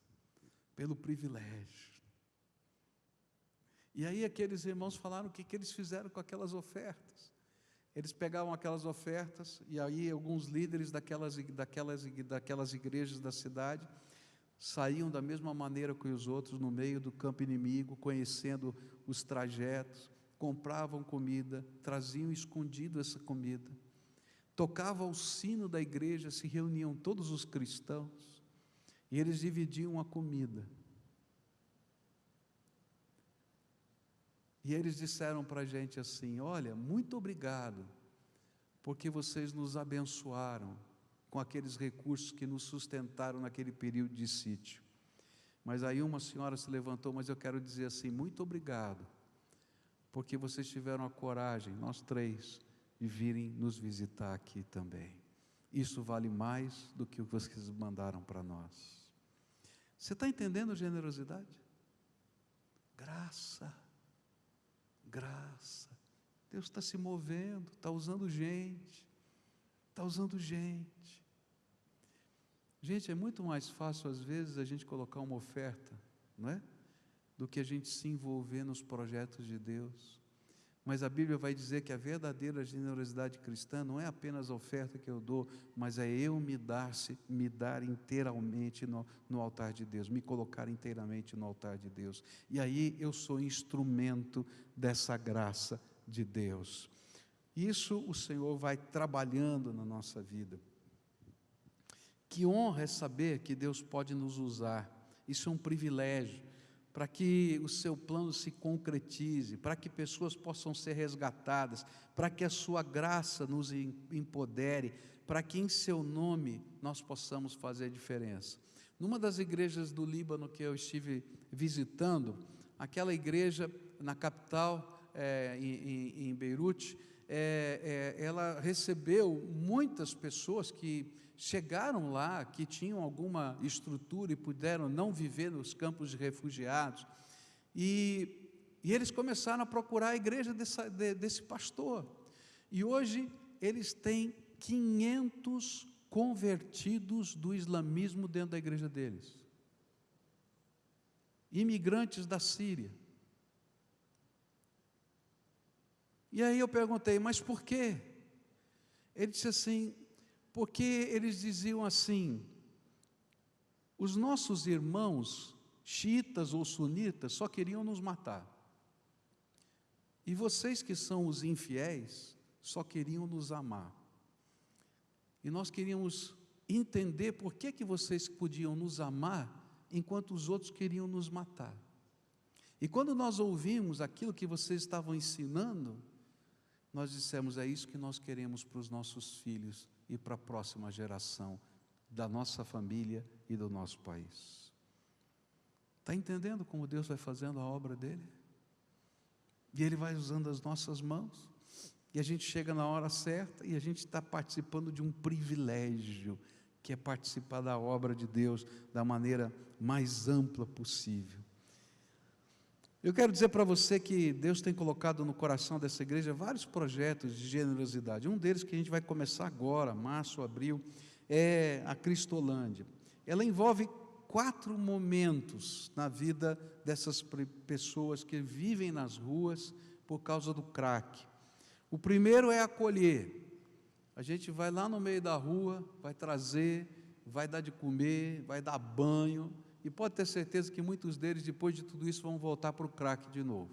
pelo privilégio. E aí aqueles irmãos falaram o que eles fizeram com aquelas ofertas. Eles pegavam aquelas ofertas, e aí alguns líderes daquelas igrejas da cidade saíam da mesma maneira que os outros, no meio do campo inimigo, conhecendo os trajetos, compravam comida, traziam escondido essa comida, tocavam o sino da igreja, se reuniam todos os cristãos, e eles dividiam a comida. E eles disseram para a gente assim: olha, muito obrigado, porque vocês nos abençoaram com aqueles recursos que nos sustentaram naquele período de sítio. Mas aí uma senhora se levantou: mas eu quero dizer assim, muito obrigado, porque vocês tiveram a coragem, nós três, de virem nos visitar aqui também. Isso vale mais do que o que vocês mandaram para nós. Você está entendendo generosidade? Graça. Graça. Deus está se movendo, está usando gente, está usando gente. Gente, é muito mais fácil às vezes a gente colocar uma oferta, não é? Do que a gente se envolver nos projetos de Deus. Mas a Bíblia vai dizer que a verdadeira generosidade cristã não é apenas a oferta que eu dou, mas é eu me dar inteiramente no altar de Deus, me colocar inteiramente no altar de Deus. E aí eu sou instrumento dessa graça de Deus. Isso o Senhor vai trabalhando na nossa vida. Que honra é saber que Deus pode nos usar. Isso é um privilégio, para que o seu plano se concretize, para que pessoas possam ser resgatadas, para que a sua graça nos empodere, para que em seu nome nós possamos fazer a diferença. Numa das igrejas do Líbano que eu estive visitando, aquela igreja na capital, em Beirute, ela recebeu muitas pessoas que chegaram lá, que tinham alguma estrutura e puderam não viver nos campos de refugiados, e eles começaram a procurar a igreja desse pastor, e hoje eles têm 500 convertidos do islamismo dentro da igreja deles, imigrantes da Síria. E aí eu perguntei, mas por quê? Ele disse assim, porque eles diziam assim, os nossos irmãos xiitas ou sunitas só queriam nos matar, e vocês que são os infiéis só queriam nos amar, e nós queríamos entender por que vocês podiam nos amar enquanto os outros queriam nos matar. E quando nós ouvimos aquilo que vocês estavam ensinando, nós dissemos, é isso que nós queremos para os nossos filhos e para a próxima geração da nossa família e do nosso país. Está entendendo como Deus vai fazendo a obra dele? E Ele vai usando as nossas mãos, e a gente chega na hora certa, e a gente está participando de um privilégio, que é participar da obra de Deus da maneira mais ampla possível. Eu quero dizer para você que Deus tem colocado no coração dessa igreja vários projetos de generosidade. Um deles que a gente vai começar agora, março, abril, é a Cristolândia. Ela envolve 4 momentos na vida dessas pessoas que vivem nas ruas por causa do crack. O primeiro é acolher. A gente vai lá no meio da rua, vai trazer, vai dar de comer, vai dar banho, e pode ter certeza que muitos deles, depois de tudo isso, vão voltar para o crack de novo.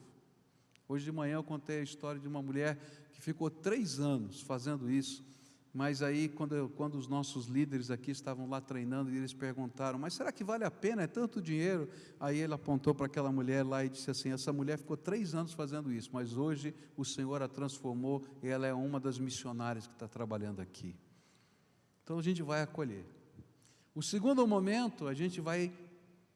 Hoje de manhã eu contei a história de uma mulher que ficou 3 anos fazendo isso, mas aí quando os nossos líderes aqui estavam lá treinando, e eles perguntaram, mas será que vale a pena, é tanto dinheiro? Aí ele apontou para aquela mulher lá e disse assim, essa mulher ficou 3 anos fazendo isso, mas hoje o Senhor a transformou, e ela é uma das missionárias que está trabalhando aqui. Então a gente vai acolher. O segundo momento, a gente vai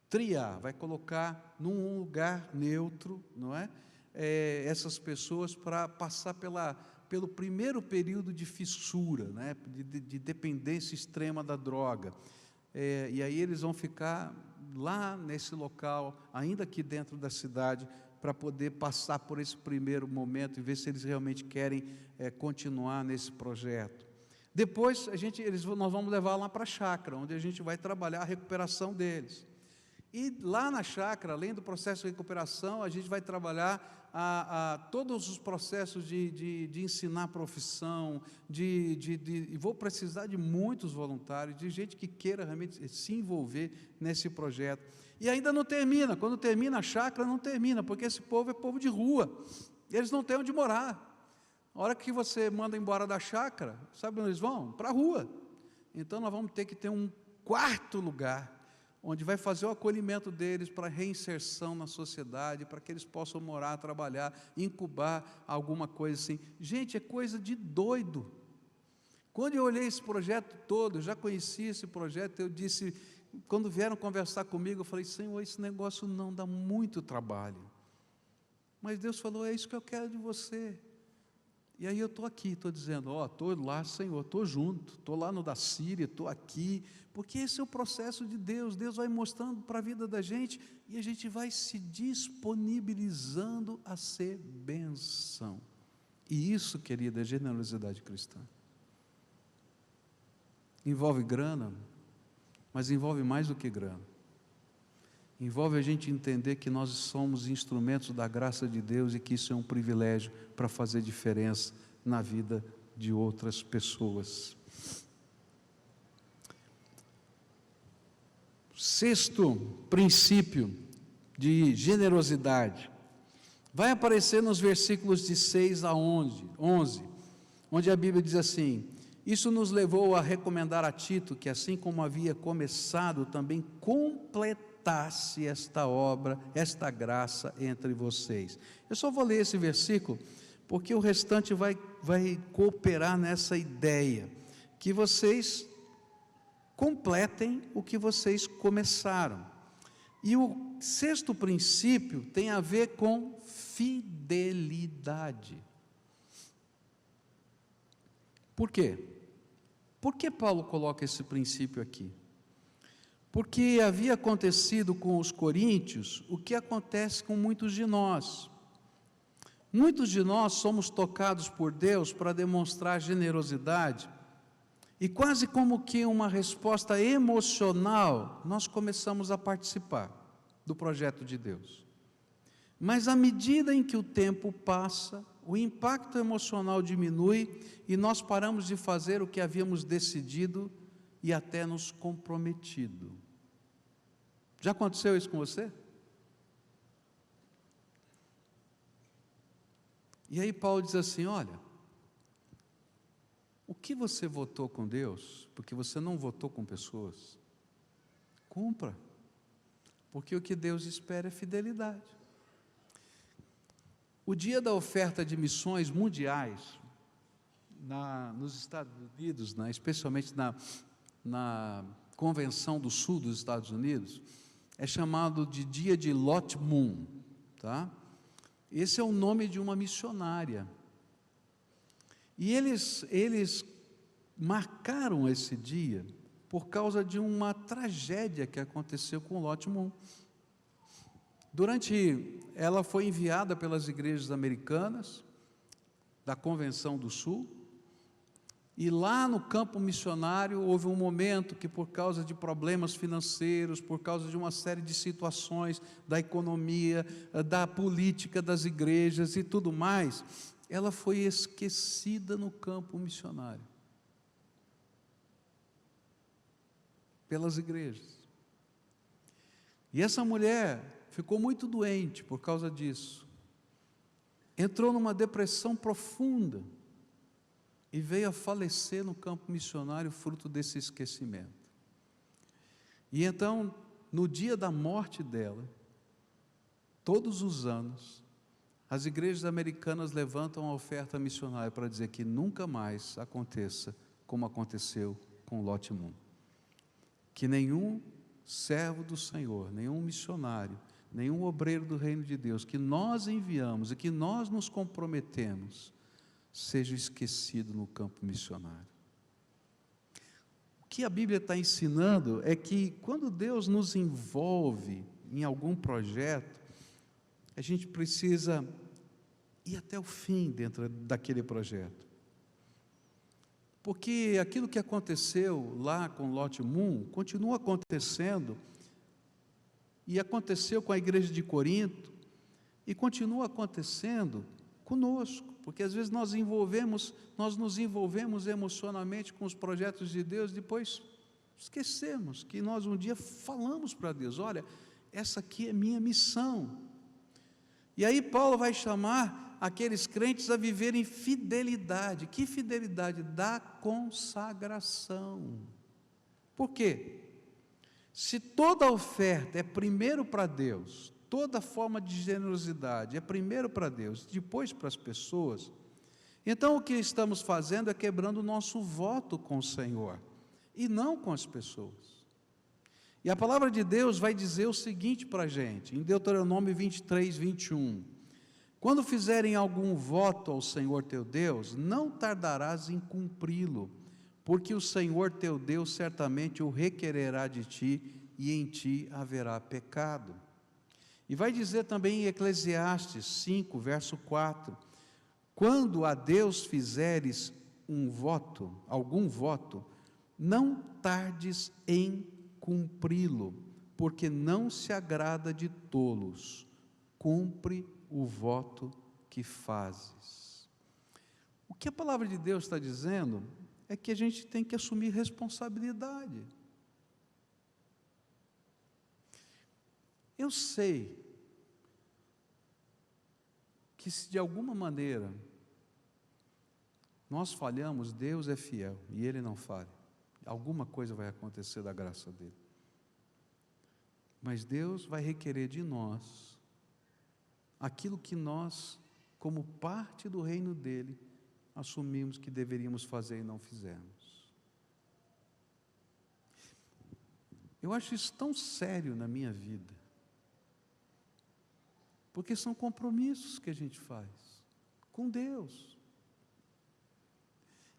triar, vai colocar num lugar neutro, não é? Essas pessoas para passar pelo primeiro período de fissura, né? de dependência extrema da droga, e aí eles vão ficar lá nesse local, ainda aqui dentro da cidade, para poder passar por esse primeiro momento e ver se eles realmente querem continuar nesse projeto. Depois nós vamos levar lá para a chácara, onde a gente vai trabalhar a recuperação deles. E lá na chácara, além do processo de recuperação, a gente vai trabalhar todos os processos de ensinar a profissão, e vou precisar de muitos voluntários, de gente que queira realmente se envolver nesse projeto. E ainda não termina, quando termina a chácara, não termina, porque esse povo é povo de rua, eles não têm onde morar. A hora que você manda embora da chácara, sabe onde eles vão? Para a rua. Então nós vamos ter que ter um 4º lugar, onde vai fazer o acolhimento deles para reinserção na sociedade, para que eles possam morar, trabalhar, incubar alguma coisa assim. Gente, é coisa de doido. Quando eu olhei esse projeto todo, eu já conhecia esse projeto, eu disse, quando vieram conversar comigo, eu falei, Senhor, esse negócio não dá muito trabalho. Mas Deus falou, é isso que eu quero de você. E aí eu estou aqui, estou dizendo, estou lá, Senhor, estou junto, estou lá no da Síria, estou aqui, porque esse é o processo de Deus. Deus vai mostrando para a vida da gente, e a gente vai se disponibilizando a ser bênção. E isso, querida, é generosidade cristã. Envolve grana, mas envolve mais do que grana. Envolve a gente entender que nós somos instrumentos da graça de Deus e que isso é um privilégio para fazer diferença na vida de outras pessoas. 6º princípio de generosidade vai aparecer nos versículos de 6 a 11, onde a Bíblia diz assim, isso nos levou a recomendar a Tito que assim como havia começado, também completasse esta obra, esta graça entre vocês. Eu só vou ler esse versículo, porque o restante vai cooperar nessa ideia, que vocês completem o que vocês começaram. E o sexto princípio tem a ver com fidelidade. Por quê? Por que Paulo coloca esse princípio aqui? Porque havia acontecido com os coríntios o que acontece com muitos de nós. Muitos de nós somos tocados por Deus para demonstrar generosidade, e quase como que uma resposta emocional, nós começamos a participar do projeto de Deus. Mas à medida em que o tempo passa, o impacto emocional diminui e nós paramos de fazer o que havíamos decidido e até nos comprometido. Já aconteceu isso com você? E aí Paulo diz assim, olha, o que você votou com Deus, porque você não votou com pessoas, cumpra, porque o que Deus espera é fidelidade. O dia da oferta de missões mundiais, nos Estados Unidos, especialmente na Convenção do Sul dos Estados Unidos, é chamado de dia de Lot Moon, tá? Esse é o nome de uma missionária. E eles marcaram esse dia por causa de uma tragédia que aconteceu com Lot Moon. Ela foi enviada pelas igrejas americanas, da Convenção do Sul, e lá no campo missionário houve um momento que, por causa de problemas financeiros, por causa de uma série de situações da economia, da política das igrejas e tudo mais, ela foi esquecida no campo missionário pelas igrejas. E essa mulher ficou muito doente por causa disso. Entrou numa depressão profunda e veio a falecer no campo missionário fruto desse esquecimento. E então, no dia da morte dela, todos os anos, as igrejas americanas levantam a oferta missionária para dizer que nunca mais aconteça como aconteceu com Lot Moon. Que nenhum servo do Senhor, nenhum missionário, nenhum obreiro do reino de Deus que nós enviamos e que nós nos comprometemos, seja esquecido no campo missionário. O que a Bíblia está ensinando é que quando Deus nos envolve em algum projeto, a gente precisa ir até o fim dentro daquele projeto. Porque aquilo que aconteceu lá com Lot Moon, continua acontecendo, e aconteceu com a igreja de Corinto, e continua acontecendo conosco, porque às vezes nós nos envolvemos emocionalmente com os projetos de Deus, depois esquecemos que nós um dia falamos para Deus, olha, essa aqui é minha missão. E aí Paulo vai chamar aqueles crentes a viverem fidelidade. Que fidelidade? Da consagração. Por quê? Se toda oferta é primeiro para Deus, toda forma de generosidade é primeiro para Deus, depois para as pessoas, então o que estamos fazendo é quebrando o nosso voto com o Senhor, e não com as pessoas. E a palavra de Deus vai dizer o seguinte para a gente, em Deuteronômio 23, 21, quando fizerem algum voto ao Senhor teu Deus, não tardarás em cumpri-lo, porque o Senhor teu Deus certamente o requererá de ti, e em ti haverá pecado. E vai dizer também em Eclesiastes 5, verso 4, quando a Deus fizeres algum voto, não tardes em cumpri-lo, porque não se agrada de tolos, cumpre o voto que fazes. O que a palavra de Deus está dizendo é que a gente tem que assumir responsabilidade. Eu sei que se de alguma maneira nós falhamos, Deus é fiel e Ele não falha. Alguma coisa vai acontecer da graça dEle. Mas Deus vai requerer de nós aquilo que nós, como parte do reino dEle, assumimos que deveríamos fazer e não fizemos. Eu acho isso tão sério na minha vida, porque são compromissos que a gente faz com Deus,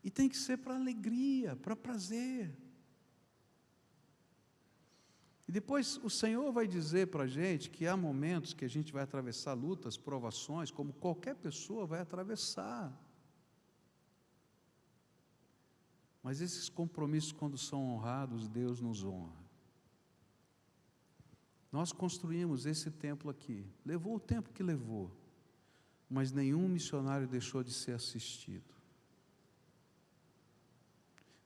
e tem que ser para alegria, para prazer. E depois o Senhor vai dizer para a gente que há momentos que a gente vai atravessar lutas, provações, como qualquer pessoa vai atravessar. Mas esses compromissos, quando são honrados, Deus nos honra. Nós construímos esse templo aqui, levou o tempo que levou, mas nenhum missionário deixou de ser assistido.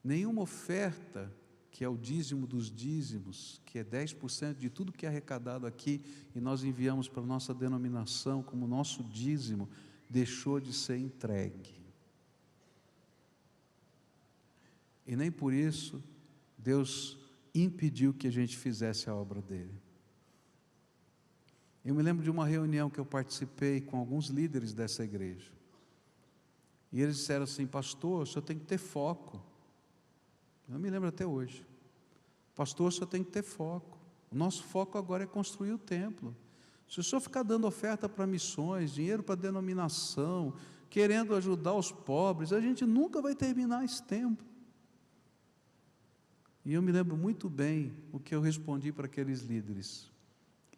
Nenhuma oferta, que é o dízimo dos dízimos, que é 10% de tudo que é arrecadado aqui, e nós enviamos para a nossa denominação como nosso dízimo, deixou de ser entregue. E nem por isso Deus impediu que a gente fizesse a obra dele. Eu me lembro de uma reunião que eu participei com alguns líderes dessa igreja, e eles disseram assim: pastor, o senhor tem que ter foco. Eu me lembro até hoje. Pastor, o senhor tem que ter foco. O nosso foco agora é construir o templo. Se o senhor ficar dando oferta para missões, dinheiro para denominação, querendo ajudar os pobres, a gente nunca vai terminar esse templo. E eu me lembro muito bem o que eu respondi para aqueles líderes: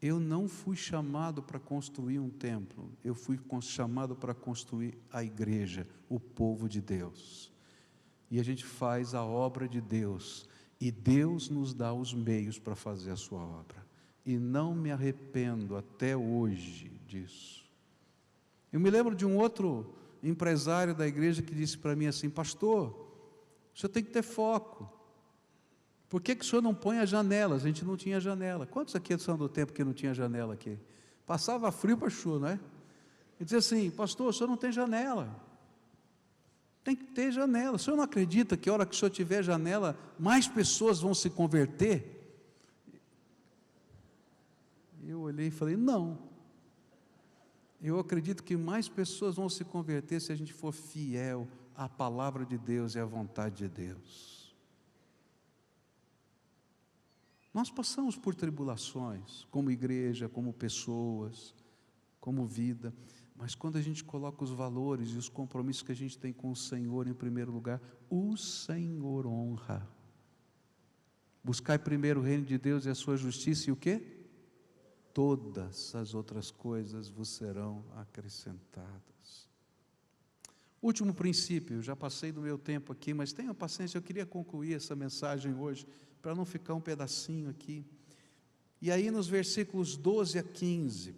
eu não fui chamado para construir um templo, eu fui chamado para construir a igreja, o povo de Deus. E a gente faz a obra de Deus, e Deus nos dá os meios para fazer a sua obra, e não me arrependo até hoje disso. Eu me lembro de um outro empresário da igreja que disse para mim assim: pastor, o senhor tem que ter foco. Por que o senhor não põe as janelas? A gente não tinha janela. Quantos aqui são do tempo que não tinha janela aqui? Passava frio para chuva, não é? E dizia assim: pastor, o senhor não tem janela. Tem que ter janela. O senhor não acredita que a hora que o senhor tiver janela, mais pessoas vão se converter? Eu olhei e falei: não. Eu acredito que mais pessoas vão se converter se a gente for fiel à palavra de Deus e à vontade de Deus. Nós passamos por tribulações, como igreja, como pessoas, como vida, mas quando a gente coloca os valores e os compromissos que a gente tem com o Senhor em primeiro lugar, o Senhor honra. Buscai primeiro o reino de Deus e a sua justiça, e o quê? Todas as outras coisas vos serão acrescentadas. Último princípio, já passei do meu tempo aqui, mas tenha paciência, eu queria concluir essa mensagem hoje, para não ficar um pedacinho aqui. E aí nos versículos 12 a 15,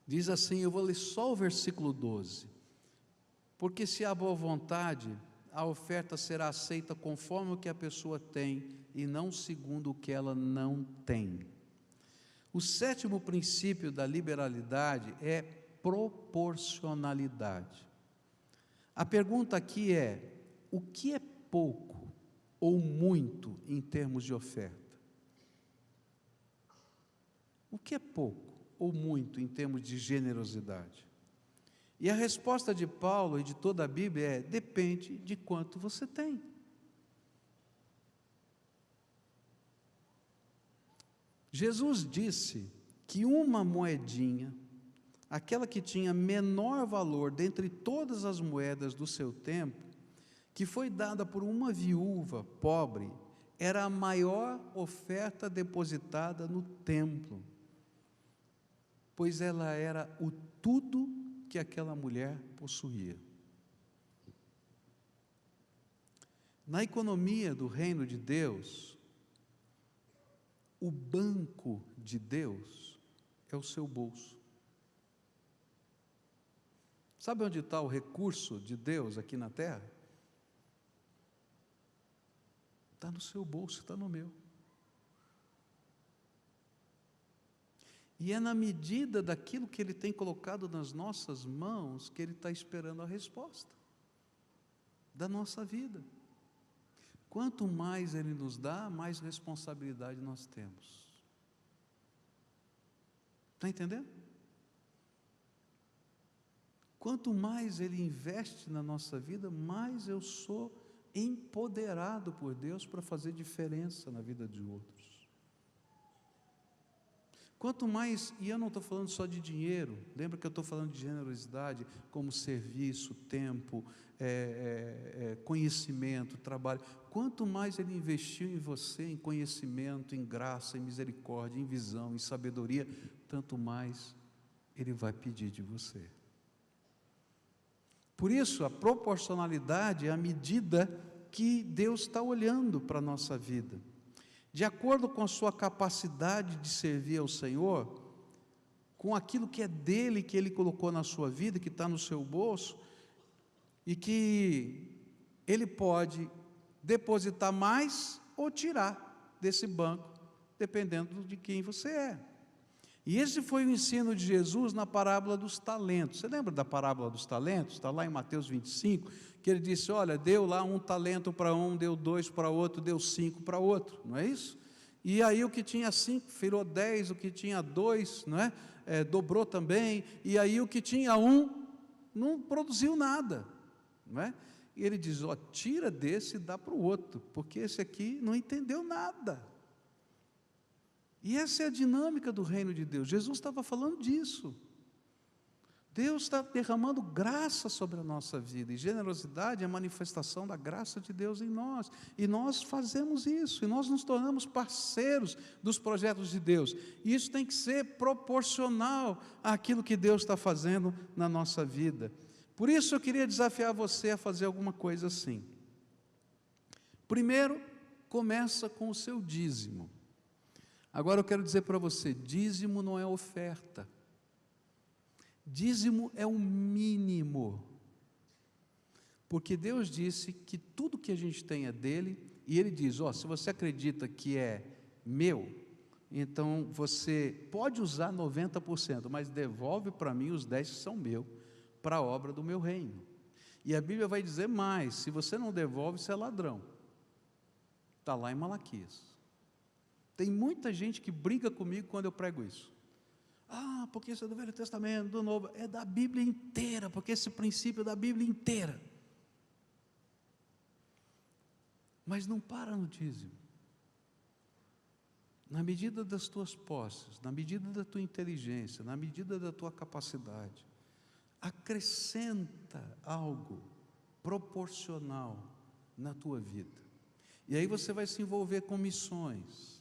diz assim, eu vou ler só o versículo 12. Porque se há boa vontade, a oferta será aceita conforme o que a pessoa tem, e não segundo o que ela não tem. O sétimo princípio da liberalidade é proporcionalidade. A pergunta aqui é: o que é pouco ou muito em termos de oferta? O que é pouco ou muito em termos de generosidade? E a resposta de Paulo e de toda a Bíblia é: depende de quanto você tem. Jesus disse que uma moedinha, aquela que tinha menor valor dentre todas as moedas do seu tempo, que foi dada por uma viúva pobre, era a maior oferta depositada no templo, pois ela era o tudo que aquela mulher possuía. Na economia do reino de Deus, o banco de Deus é o seu bolso. Sabe onde está o recurso de Deus aqui na terra? Está no seu bolso, está no meu. E é na medida daquilo que Ele tem colocado nas nossas mãos que Ele está esperando a resposta da nossa vida. Quanto mais Ele nos dá, mais responsabilidade nós temos. Está entendendo? Quanto mais Ele investe na nossa vida, mais eu sou empoderado por Deus para fazer diferença na vida de outros. Quanto mais, e eu não estou falando só de dinheiro, lembra que eu estou falando de generosidade, como serviço, tempo, conhecimento, trabalho. Quanto mais Ele investiu em você, em conhecimento, em graça, em misericórdia, em visão, em sabedoria, tanto mais Ele vai pedir de você. Por isso, a proporcionalidade é a medida que Deus está olhando para a nossa vida. De acordo com a sua capacidade de servir ao Senhor, com aquilo que é dele, que Ele colocou na sua vida, que está no seu bolso, e que Ele pode depositar mais ou tirar desse banco, dependendo de quem você é. E esse foi o ensino de Jesus na parábola dos talentos. Você lembra da parábola dos talentos? Está lá em Mateus 25, que Ele disse, olha, deu lá 1 talento para um, deu 2 para outro, deu 5 para outro, não é isso? E aí o que tinha 5 virou 10, o que tinha 2, não é? Dobrou também, e aí o que tinha 1 não produziu nada, não é? E Ele diz, ó, tira desse e dá para o outro, porque esse aqui não entendeu nada. E essa é a dinâmica do reino de Deus. Jesus estava falando disso. Deus está derramando graça sobre a nossa vida, e generosidade é a manifestação da graça de Deus em nós, e nós fazemos isso, e nós nos tornamos parceiros dos projetos de Deus, e isso tem que ser proporcional àquilo que Deus está fazendo na nossa vida. Por isso eu queria desafiar você a fazer alguma coisa assim. Primeiro, começa com o seu dízimo. Agora eu quero dizer para você, dízimo não é oferta. Dízimo é o mínimo, porque Deus disse que tudo que a gente tem é dele, e Ele diz, ó, se você acredita que é meu, então você pode usar 90%, mas devolve para mim os 10 que são meu, para a obra do meu reino. E a Bíblia vai dizer mais, se você não devolve, você é ladrão. Está lá em Malaquias. Tem muita gente que briga comigo quando eu prego isso. Ah, porque isso é do Velho Testamento, do Novo, é da Bíblia inteira, porque esse princípio é da Bíblia inteira. Mas não para no dízimo. Na medida das tuas posses, na medida da tua inteligência, na medida da tua capacidade, acrescenta algo proporcional na tua vida. E aí você vai se envolver com missões.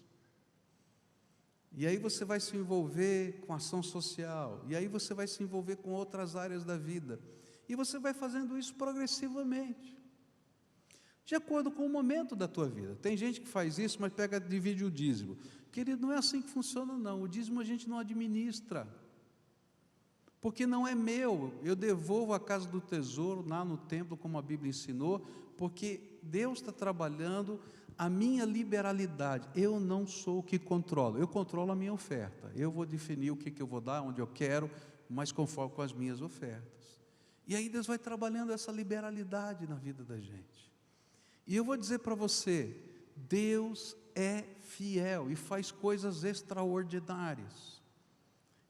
E aí você vai se envolver com ação social, e aí você vai se envolver com outras áreas da vida, e você vai fazendo isso progressivamente, de acordo com o momento da tua vida. Tem gente que faz isso, mas divide o dízimo. Querido, não é assim que funciona não, o dízimo a gente não administra, porque não é meu, eu devolvo à casa do tesouro, lá no templo, como a Bíblia ensinou, porque Deus está trabalhando a minha liberalidade. Eu não sou o que controlo, eu controlo a minha oferta, eu vou definir o que eu vou dar, onde eu quero, mas conforme com as minhas ofertas. E aí Deus vai trabalhando essa liberalidade na vida da gente. E eu vou dizer para você, Deus é fiel e faz coisas extraordinárias.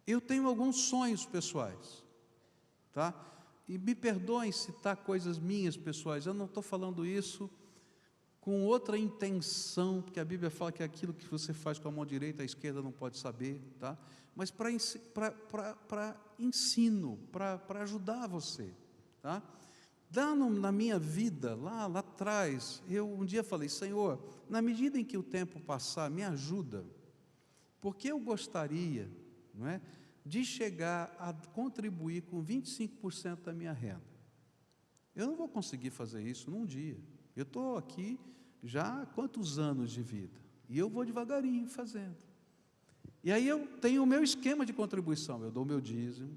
Eu tenho alguns sonhos pessoais, tá? E me perdoem citar coisas minhas pessoais, eu não estou falando isso com outra intenção, porque a Bíblia fala que aquilo que você faz com a mão direita, a esquerda não pode saber, tá? Mas para ensino, para ajudar você, tá? Na minha vida, lá atrás, eu um dia falei, Senhor, na medida em que o tempo passar, me ajuda, porque eu gostaria, não é, de chegar a contribuir com 25% da minha renda. Eu não vou conseguir fazer isso num dia. Eu estou aqui já há quantos anos de vida, e eu vou devagarinho fazendo. E aí eu tenho o meu esquema de contribuição, eu dou o meu dízimo.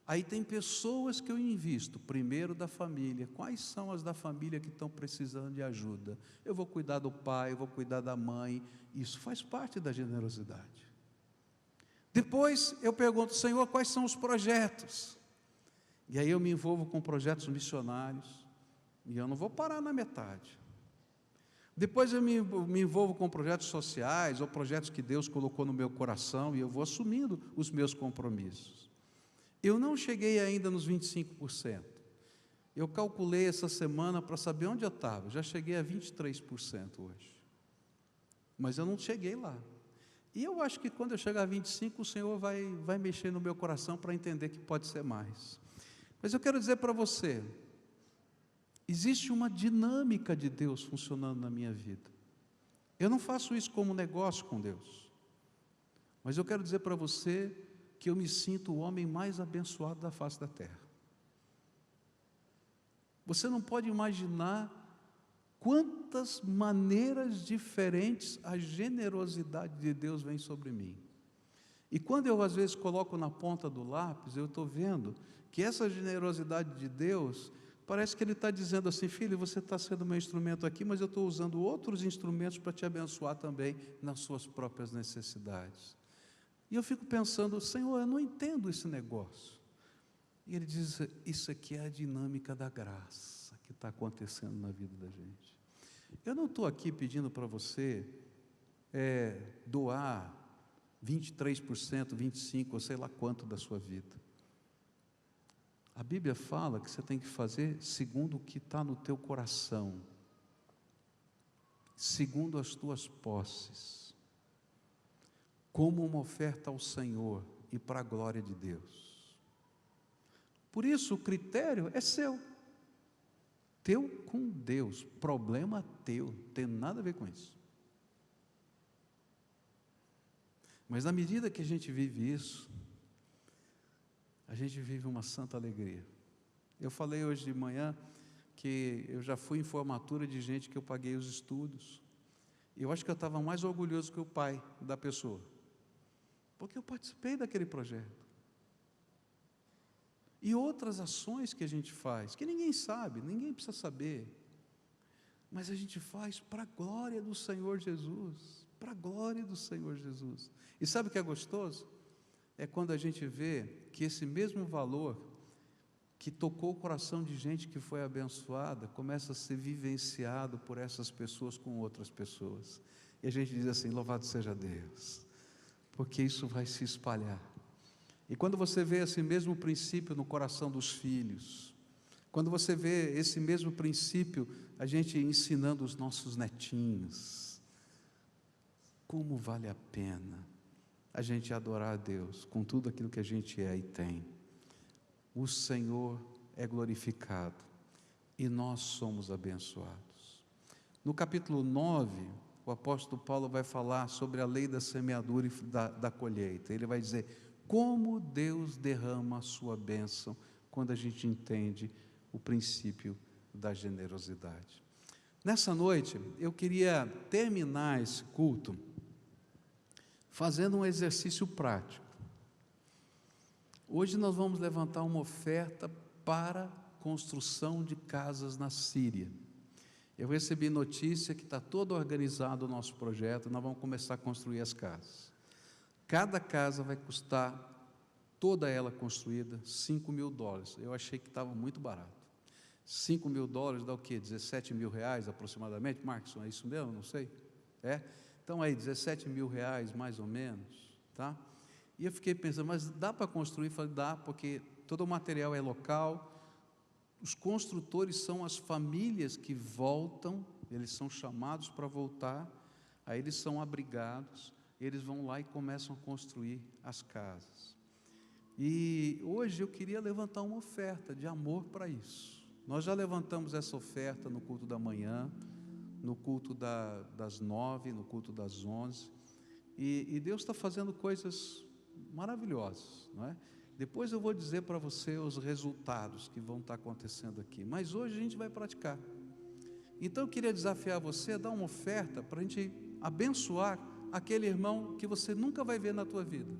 Aí tem pessoas que eu invisto, primeiro da família. Quais são as da família que estão precisando de ajuda? Eu vou cuidar do pai, eu vou cuidar da mãe. Isso faz parte da generosidade. Depois eu pergunto, Senhor, quais são os projetos? E aí eu me envolvo com projetos missionários, e eu não vou parar na metade. Depois eu me envolvo com projetos sociais, ou projetos que Deus colocou no meu coração, e eu vou assumindo os meus compromissos. Eu não cheguei ainda nos 25%. Eu calculei essa semana para saber onde eu estava. Já cheguei a 23% hoje. Mas eu não cheguei lá. E eu acho que quando eu chegar a 25%, o Senhor vai mexer no meu coração para entender que pode ser mais. Mas eu quero dizer para você, existe uma dinâmica de Deus funcionando na minha vida. Eu não faço isso como negócio com Deus. Mas eu quero dizer para você que eu me sinto o homem mais abençoado da face da terra. Você não pode imaginar quantas maneiras diferentes a generosidade de Deus vem sobre mim. E quando eu às vezes coloco na ponta do lápis, eu estou vendo que essa generosidade de Deus, parece que Ele está dizendo assim: filho, você está sendo meu instrumento aqui, mas eu estou usando outros instrumentos para te abençoar também nas suas próprias necessidades. E eu fico pensando: Senhor, eu não entendo esse negócio. E Ele diz: isso aqui é a dinâmica da graça que está acontecendo na vida da gente. Eu não estou aqui pedindo para você doar 23%, 25%, ou sei lá quanto da sua vida. A Bíblia fala que você tem que fazer segundo o que está no teu coração, segundo as tuas posses, como uma oferta ao Senhor e para a glória de Deus. Por isso o critério é seu, teu com Deus, problema teu, não tem nada a ver com isso. Mas na medida que a gente vive isso, a gente vive uma santa alegria. Eu falei hoje de manhã que eu já fui em formatura de gente que eu paguei os estudos. Eu acho que eu estava mais orgulhoso que o pai da pessoa, porque eu participei daquele projeto. E outras ações que a gente faz, que ninguém sabe, ninguém precisa saber, mas a gente faz para a glória do Senhor Jesus, para a glória do Senhor Jesus. E sabe o que é gostoso? É quando a gente vê que esse mesmo valor que tocou o coração de gente que foi abençoada, começa a ser vivenciado por essas pessoas com outras pessoas. E a gente diz assim: louvado seja Deus, porque isso vai se espalhar. E quando você vê esse mesmo princípio no coração dos filhos, quando você vê esse mesmo princípio, a gente ensinando os nossos netinhos, como vale a pena a gente adorar a Deus com tudo aquilo que a gente é e tem. O Senhor é glorificado e nós somos abençoados. No capítulo 9, o apóstolo Paulo vai falar sobre a lei da semeadura e da colheita. Ele vai dizer como Deus derrama a sua bênção quando a gente entende o princípio da generosidade. Nessa noite, eu queria terminar esse culto fazendo um exercício prático. Hoje nós vamos levantar uma oferta para construção de casas na Síria. Eu recebi notícia que está todo organizado o nosso projeto, nós vamos começar a construir as casas. Cada casa vai custar, toda ela construída, $5.000. Eu achei que estava muito barato. $5.000 dá o quê? R$17 mil aproximadamente? Marcos, é isso mesmo? Não sei. Então aí, R$17 mil mais ou menos, tá? E eu fiquei pensando, mas dá para construir? Falei, dá, porque todo o material é local, os construtores são as famílias que voltam, eles são chamados para voltar, aí eles são abrigados, eles vão lá e começam a construir as casas. E hoje eu queria levantar uma oferta de amor para isso. Nós já levantamos essa oferta no culto da manhã, no culto das 9, no culto das 11, e Deus está fazendo coisas maravilhosas, não é? Depois eu vou dizer para você os resultados que vão estar acontecendo aqui, mas hoje a gente vai praticar. Então eu queria desafiar você a dar uma oferta para a gente abençoar aquele irmão que você nunca vai ver na tua vida,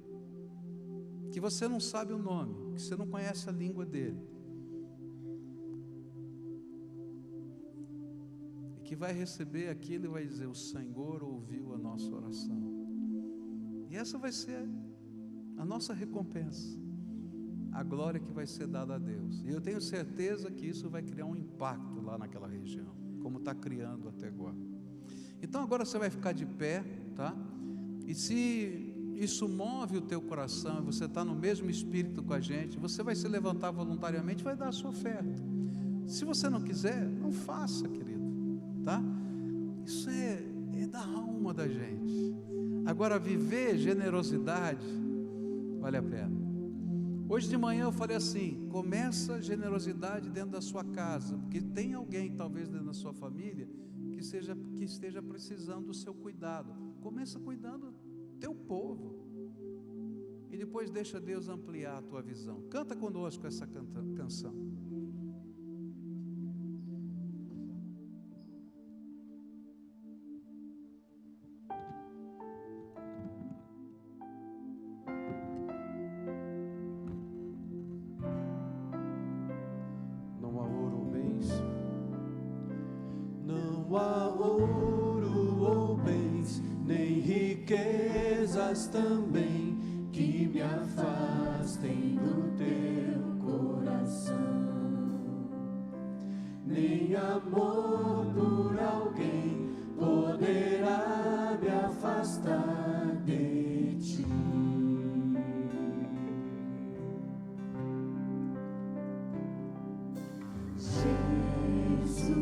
que você não sabe o nome, que você não conhece a língua dele, e que vai receber aquilo e vai dizer: o Senhor ouviu a nossa oração. E essa vai ser a nossa recompensa, a glória que vai ser dada a Deus. E eu tenho certeza que isso vai criar um impacto lá naquela região, como está criando até agora. Então agora você vai ficar de pé, tá? E se isso move o teu coração, e você está no mesmo espírito com a gente, você vai se levantar voluntariamente e vai dar a sua oferta. Se você não quiser, não faça, querido, tá? Isso é da alma da gente. Agora, viver generosidade vale a pena. Hoje de manhã eu falei assim: começa a generosidade dentro da sua casa, porque tem alguém talvez dentro da sua família que esteja precisando do seu cuidado. Começa cuidando do teu povo e depois deixa Deus ampliar a tua visão. Canta conosco essa canção. Também que me afastem do teu coração, nem amor por alguém poderá me afastar de ti. Jesus,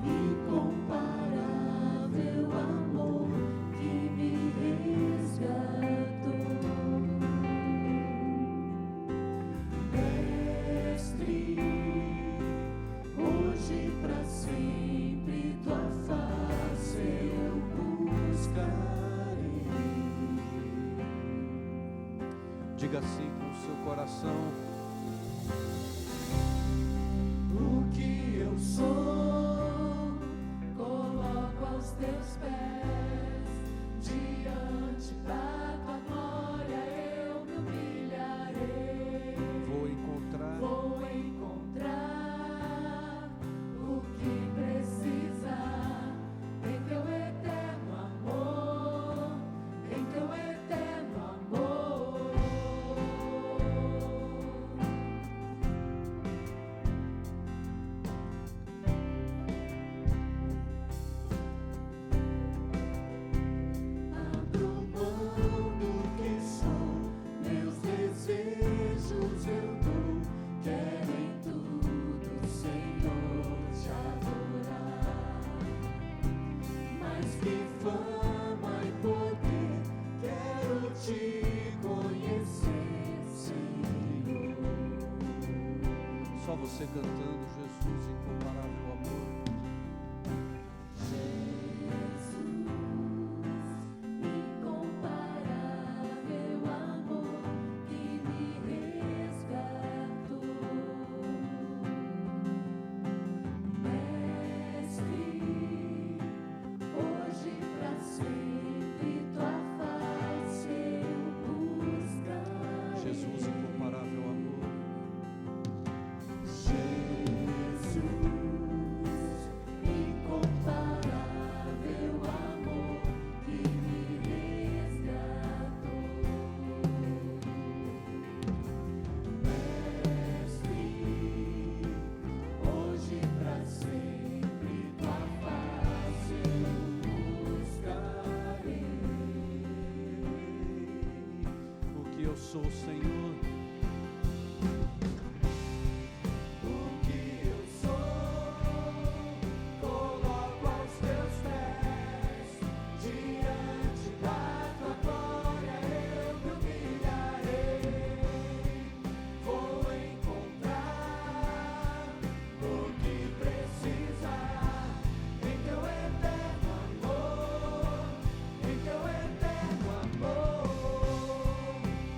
incomparável amor que me resgatou, Mestre, hoje pra sempre tua face eu buscarei. Diga assim com o seu coração: o que eu sou, coloco aos teus pés, diante da tua glória eu me humilharei. vou encontrar O que precisar em teu eterno amor, em teu eterno amor. Abro mão do que sou, meus desejos eu dou. Quero em tudo, Senhor, te adorar. Mais que fama e poder, quero te conhecer, Senhor. só você cantando: Jesus, incomparável amor. Incomparável amor que me resgatou, Mestre, hoje pra sempre tua face eu buscarei. Jesus, incomparável amor. Jesus, incomparável amor que me resgatou, Mestre, hoje pra sempre tua face eu buscarei. O que eu sou, Senhor, O que eu sou, coloco aos teus pés, diante da tua glória eu me humilharei. Vou encontrar o que precisar em teu eterno amor, em teu eterno amor.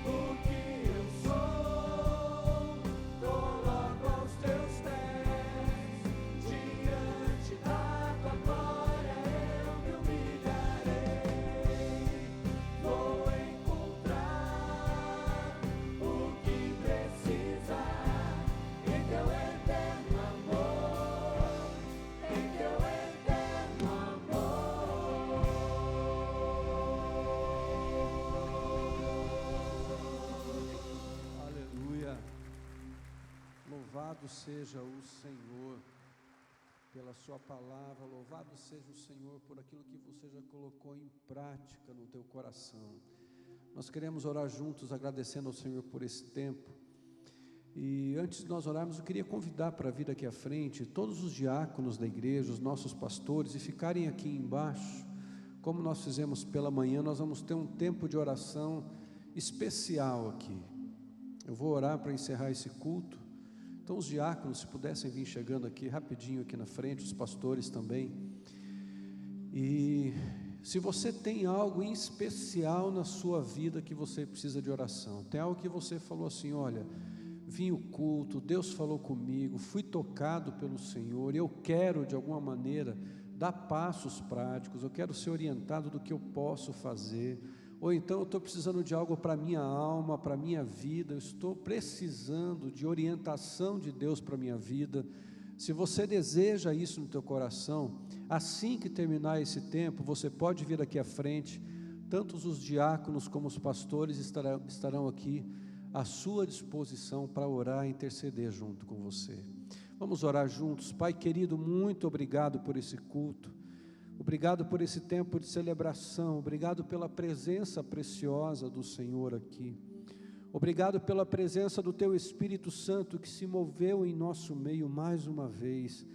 O que eu sou, coloco aos teus pés, diante da tua glória eu me humilharei. Vou encontrar o que precisar em teu eterno amor, em teu eterno amor. aleluia. Louvado seja o Senhor pela sua palavra, louvado seja o Senhor por aquilo que você já colocou em prática no teu coração. Nós queremos orar juntos, agradecendo ao Senhor por esse tempo E antes de nós orarmos, eu queria convidar para vir aqui à frente todos os diáconos da igreja, os nossos pastores, e ficarem aqui embaixo. Como nós fizemos pela manhã, nós vamos ter um tempo de oração especial aqui. Eu vou orar para encerrar esse culto. Então os diáconos, se pudessem vir chegando aqui rapidinho aqui na frente, os pastores também. E se você tem algo em especial na sua vida que você precisa de oração, tem algo que você falou assim: olha, vim o culto, Deus falou comigo, fui tocado pelo Senhor, eu quero de alguma maneira dar passos práticos, eu quero ser orientado do que eu posso fazer, ou então eu estou precisando de algo para a minha alma, para a minha vida, eu estou precisando de orientação de Deus para a minha vida. Se você deseja isso no teu coração, assim que terminar esse tempo, você pode vir aqui à frente, tanto os diáconos como os pastores estarão aqui à sua disposição para orar e interceder junto com você. Vamos orar juntos. Pai querido, muito obrigado por esse culto, obrigado por esse tempo de celebração, obrigado pela presença preciosa do Senhor aqui, obrigado pela presença do Teu Espírito Santo que se moveu em nosso meio mais uma vez,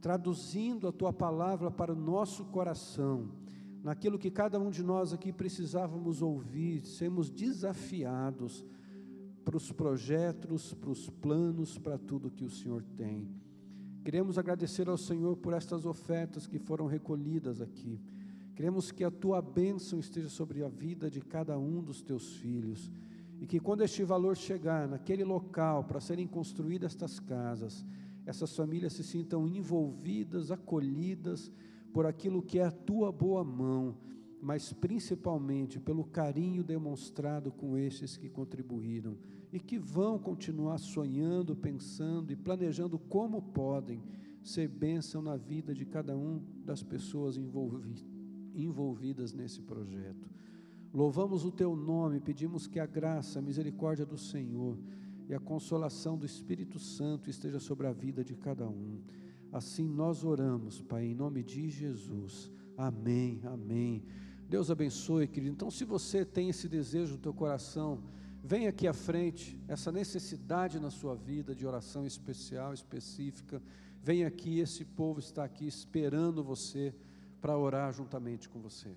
traduzindo a Tua palavra para o nosso coração, naquilo que cada um de nós aqui precisávamos ouvir, sermos desafiados para os projetos, para os planos, para tudo que o Senhor tem. Queremos agradecer ao Senhor por estas ofertas que foram recolhidas aqui. Queremos que a Tua bênção esteja sobre a vida de cada um dos Teus filhos, e que quando este valor chegar naquele local para serem construídas estas casas, essas famílias se sintam envolvidas, acolhidas por aquilo que é a Tua boa mão, mas principalmente pelo carinho demonstrado com estes que contribuíram e que vão continuar sonhando, pensando e planejando como podem ser bênção na vida de cada um das pessoas envolvidas nesse projeto. Louvamos o Teu nome, pedimos que a graça, a misericórdia do Senhor e a consolação do Espírito Santo esteja sobre a vida de cada um. Assim nós oramos, Pai, em nome de Jesus. Amém, amém. Deus abençoe, querido. Então, se você tem esse desejo no teu coração, vem aqui à frente, essa necessidade na sua vida de oração especial, específica, vem aqui, esse povo está aqui esperando você para orar juntamente com você.